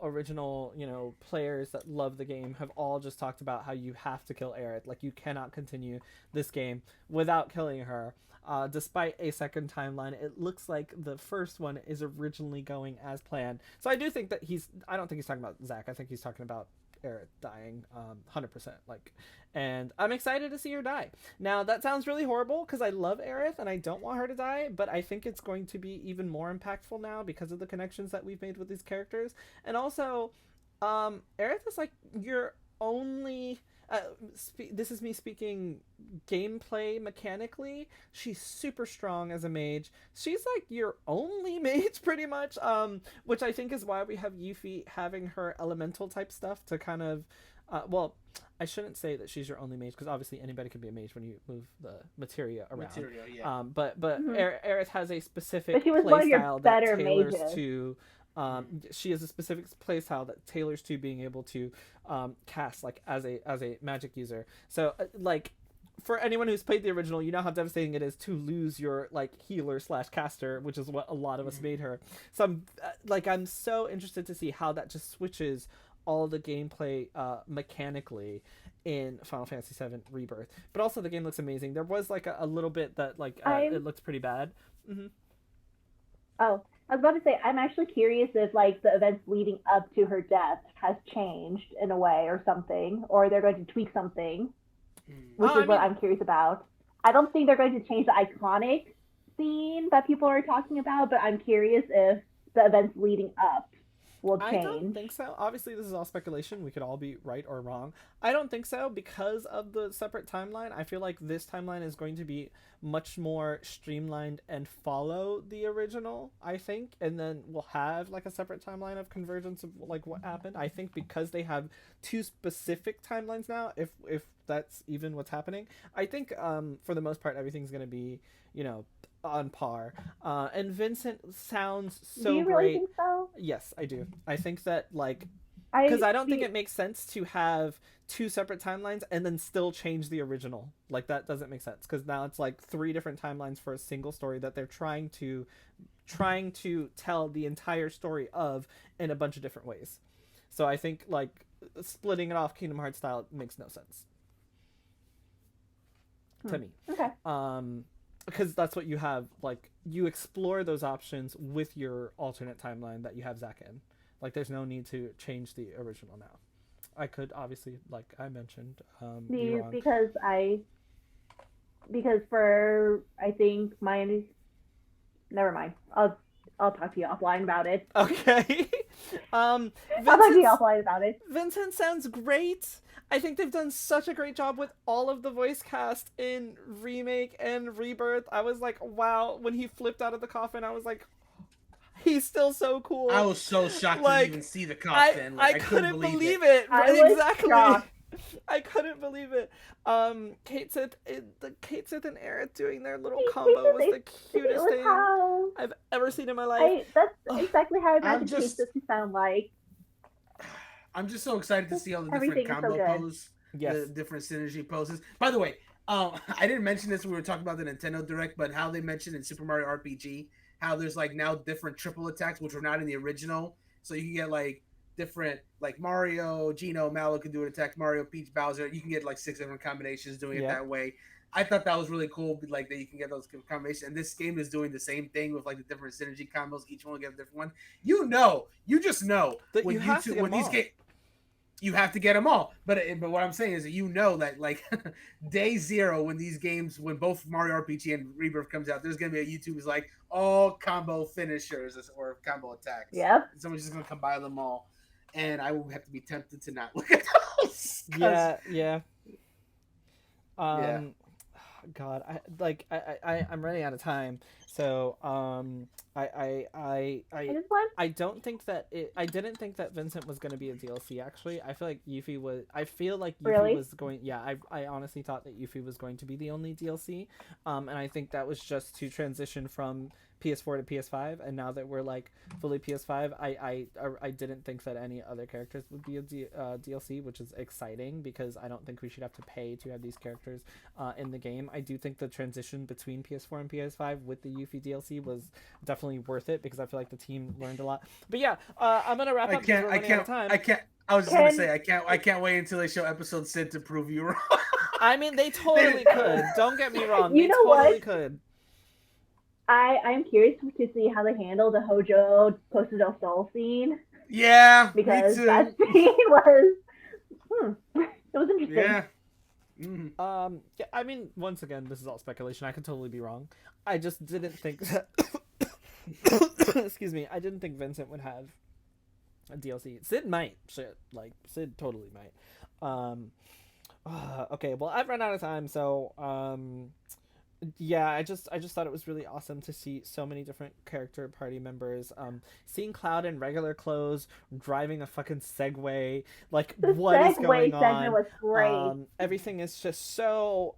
players that love the game have all just talked about how you have to kill Aerith. Like you cannot continue this game without killing her. Despite a second timeline, it looks like the first one is originally going as planned. So I do think that I don't think he's talking about Zack. I think he's talking about Aerith dying, 100%. And I'm excited to see her die. Now that sounds really horrible because I love Aerith and I don't want her to die, but I think it's going to be even more impactful now because of the connections that we've made with these characters. And also, Aerith is like your only. This is me speaking gameplay mechanically. She's super strong as a mage. She's like your only mage pretty much, which I think is why we have Yuffie having her elemental type stuff to kind of well, I shouldn't say that she's your only mage because obviously anybody can be a mage when you move the materia around. But Aerith has a specific playstyle that tailors mages. to she has a specific playstyle that tailors to being able to cast like as a magic user. So like for anyone who's played the original, you know how devastating it is to lose your like healer / caster, which is what a lot of us made her. So I'm so interested to see how that just switches all the gameplay mechanically in Final Fantasy VII Rebirth. But also the game looks amazing. There was like a little bit that like it looked pretty bad. Mm-hmm. Oh, I was about to say, I'm actually curious if like the events leading up to her death has changed in a way or something, or they're going to tweak something, which is what I'm curious about. I don't think they're going to change the iconic scene that people are talking about, but I'm curious if the events leading up will change. I don't think so. Obviously, this is all speculation. We could all be right or wrong. I don't think so because of the separate timeline. I feel like this timeline is going to be much more streamlined and follow the original, I think. And then we'll have like a separate timeline of convergence of like what happened. I think because they have two specific timelines now, if that's even what's happening, I think for the most part, everything's going to be, on par. And Vincent sounds so great. Do you really think so? Yes, I do. I think that because I don't think it makes sense to have two separate timelines and then still change the original. Like that doesn't make sense because now it's like 3 different timelines for a single story that they're trying to tell the entire story of in a bunch of different ways. So I think like splitting it off Kingdom Hearts style makes no sense to me. Okay. Because that's what you have, like, you explore those options with your alternate timeline that you have Zack in. Like, there's no need to change the original now. I could obviously, like I mentioned, be Please, wrong. because for I think my never mind. I'll talk to you offline about it. Okay. um, I'll talk to you Vincent's offline about it. Vincent sounds great. I think they've done such a great job with all of the voice cast in Remake and Rebirth. I was like, wow, when he flipped out of the coffin, I was like, he's still so I cool. was so shocked to even Like, see the I coffin. Like I I couldn't couldn't believe believe it. it. I Right, was exactly. shocked. I couldn't believe it. The Kate Sith and Aerith doing their little combo was the It cutest was thing how I've ever seen in my life. that's Ugh, exactly how I I'm imagine just Taste to sound like. I'm just so excited to Just see all the different everything is so combo good. poses, yes. the different synergy poses. By the way, I didn't mention this when we were talking about the Nintendo Direct, but how they mentioned in Super Mario RPG how there's like now different triple attacks which were not in the original, so you can get like different like Mario, Geno, Mallow can do an attack, Mario, Peach, Bowser. You can get like 6 different combinations doing it Yeah. that way. I thought that was really cool, like that you can get those combinations. And this game is doing the same thing with like the different synergy combos. Each one will get a different one. You just know That when you have to get when them these all. games you have to get them all. But what I'm saying is that you know that like day zero when these games when both Mario RPG and Rebirth comes out, there's gonna be a YouTube is like all combo finishers or combo attacks. Yep. And someone's just gonna combine them all, and I will have to be tempted to not look at those. Yeah, yeah. Yeah. God, I'm running out of time. So, I just want I don't think that I didn't think that Vincent was going to be a DLC. Actually, I feel like Yuffie was. I feel like Yuffie really. was going. Yeah, I honestly thought that Yuffie was going to be the only DLC. And I think that was just to transition from PS4 to PS5, and now that we're like fully PS5, I didn't think that any other characters would be a DLC, which is exciting because I don't think we should have to pay to have these characters in the game. I do think the transition between PS4 and PS5 with the Yuffie DLC was definitely worth it because I feel like the team learned a lot. But yeah, I'm gonna wrap up because we're running out of time. I can't. I was just gonna say I can't wait until they show episode 6 to prove you wrong. I mean, they totally could. Don't get me wrong. You They know totally what? could. I'm curious to see how they handle the Hojo Costa del Sol scene Yeah, because me too. that scene was it was interesting. Yeah. Mm-hmm. Yeah, I mean, once again, this is all speculation. I could totally be wrong. I just didn't think that. Excuse me. I didn't think Vincent would have a DLC. Sid might. Shit, like Sid totally might. Okay. Well, I've run out of time, so yeah, I just thought it was really awesome to see so many different character party members. Seeing Cloud in regular clothes driving a fucking Segway, like The what is Segway going segment on? was great. Everything is just so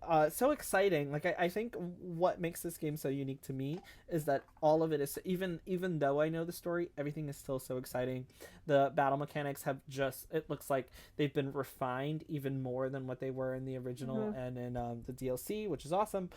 exciting. Like I think what makes this game so unique to me is that all of it is even though I know the story, everything is still so exciting. The battle mechanics have just it looks like they've been refined even more than what they were in the original and in the DLC, which is awesome.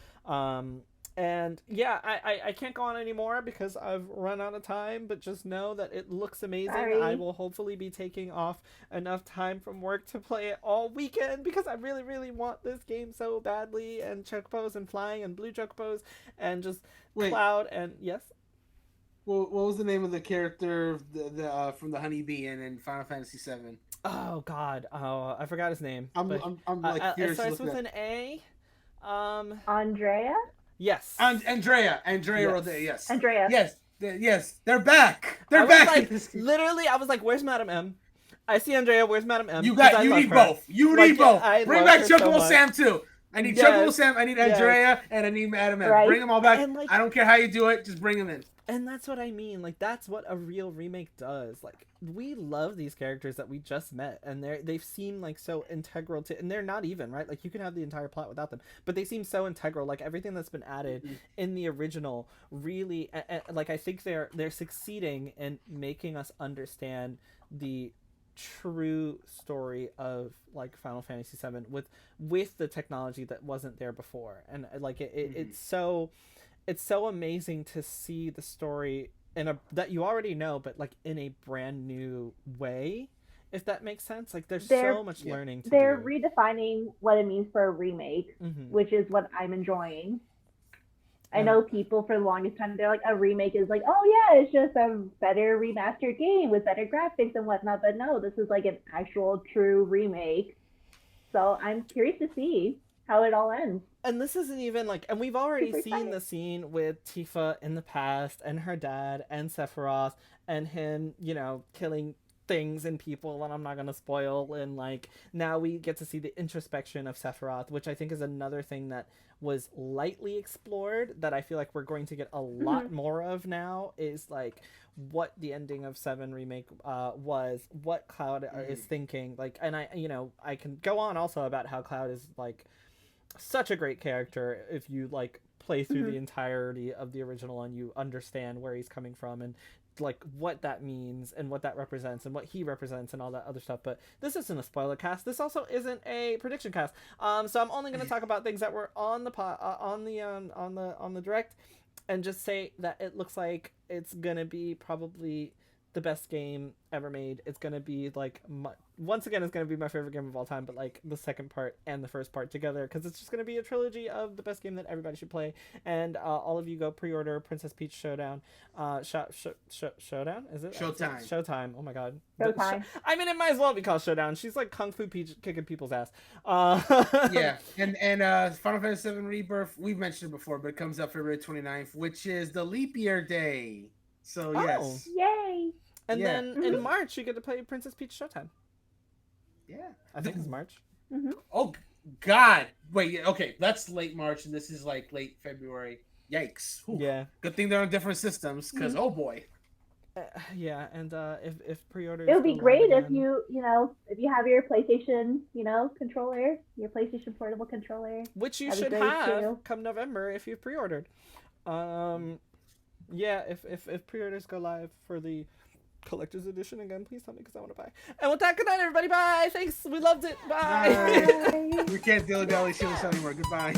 And yeah, I can't go on anymore because I've run out of time, but just know that it looks amazing. Sorry. I will hopefully be taking off enough time from work to play it all weekend because I really, really want this game so badly, and chocobos and flying and blue chocobos and just Cloud and yes. Well, what was the name of the character from the honeybee in Final Fantasy VII? Oh God, I forgot his name. I'm like it curious. starts with an A. Andrea? Yes. Andrea Yes. Rode, yes. Andrea. Yes, they're back. They're I was back. like, literally, I was like, "Where's Madam M?" I see Andrea. Where's Madam M? You love need her. both. You Like, need both. I Bring love back her so Chocobo much. Sam too. I need Yes. Chocobo Sam. I need Yes. Andrea, and I need Madam M. Right. Bring them all back. And, like- I don't care how you do it. Just bring them in. And that's what I mean. Like, that's what a real remake does. Like, we love these characters that we just met, and they seem like so integral to, and they're not even right. Like, you can have the entire plot without them, but they seem so integral. Like everything that's been added in the original, really, like I think they're succeeding in making us understand the true story of like Final Fantasy VII with the technology that wasn't there before, and like it's so amazing to see the story that you already know, but like in a brand new way, if that makes sense. Like there's so much learning to They're do. redefining what it means for a remake, Mhm. which is what I'm enjoying. I know people for the longest time, they're like, a remake is like, oh yeah, it's just a better remastered game with better graphics and whatnot. But no, this is like an actual true remake. So I'm curious to see how it all ends. And this isn't even like, and we've already Super seen excited. the scene with Tifa in the past, and her dad, and Sephiroth, and him, killing things and people, and I'm not gonna spoil. And like, now we get to see the introspection of Sephiroth, which I think is another thing that was lightly explored that I feel like we're going to get a lot more of now, is like what the ending of 7 remake was, what Cloud is thinking, like. And I can go on also about how Cloud is like such a great character if you like play through the entirety of the original and you understand where he's coming from, and like what that means and what that represents and what he represents and all that other stuff. But this isn't a spoiler cast. This also isn't a prediction cast. So I'm only going to talk about things that were on the on the direct, and just say that it looks like it's gonna be probably the best game ever made. It's gonna be like once again, it's gonna be my favorite game of all time, but like the second part and the first part together, because it's just gonna be a trilogy of the best game that everybody should play. And all of you go pre-order Princess Peach Showdown. Showdown, is it? Showtime. Showtime. Oh my god. Showtime. I mean, it might as well be called Showdown. She's like Kung Fu Peach kicking people's ass. Yeah, and Final Fantasy VII Rebirth, we've mentioned it before, but it comes out February 29th, which is the leap year day. So yes. Yay! And then in March you get to play Princess Peach Showtime. Yeah. I think it's March. Oh God! Wait, okay, that's late March, and this is like late February. Yikes! Ooh. Yeah. Good thing they're on different systems, because oh boy. Yeah, and if pre-orders, It would be go great live if again- if you have your PlayStation, controller, your PlayStation Portable controller. which you that'd be should great, have too. come November if you've pre-ordered. Yeah, if pre-orders go live for the collector's edition again, please tell me, because I want to buy. And with that, good night, everybody. Bye. Thanks. We loved it. Bye. Bye. We can't dilly-dally shield anymore. Goodbye.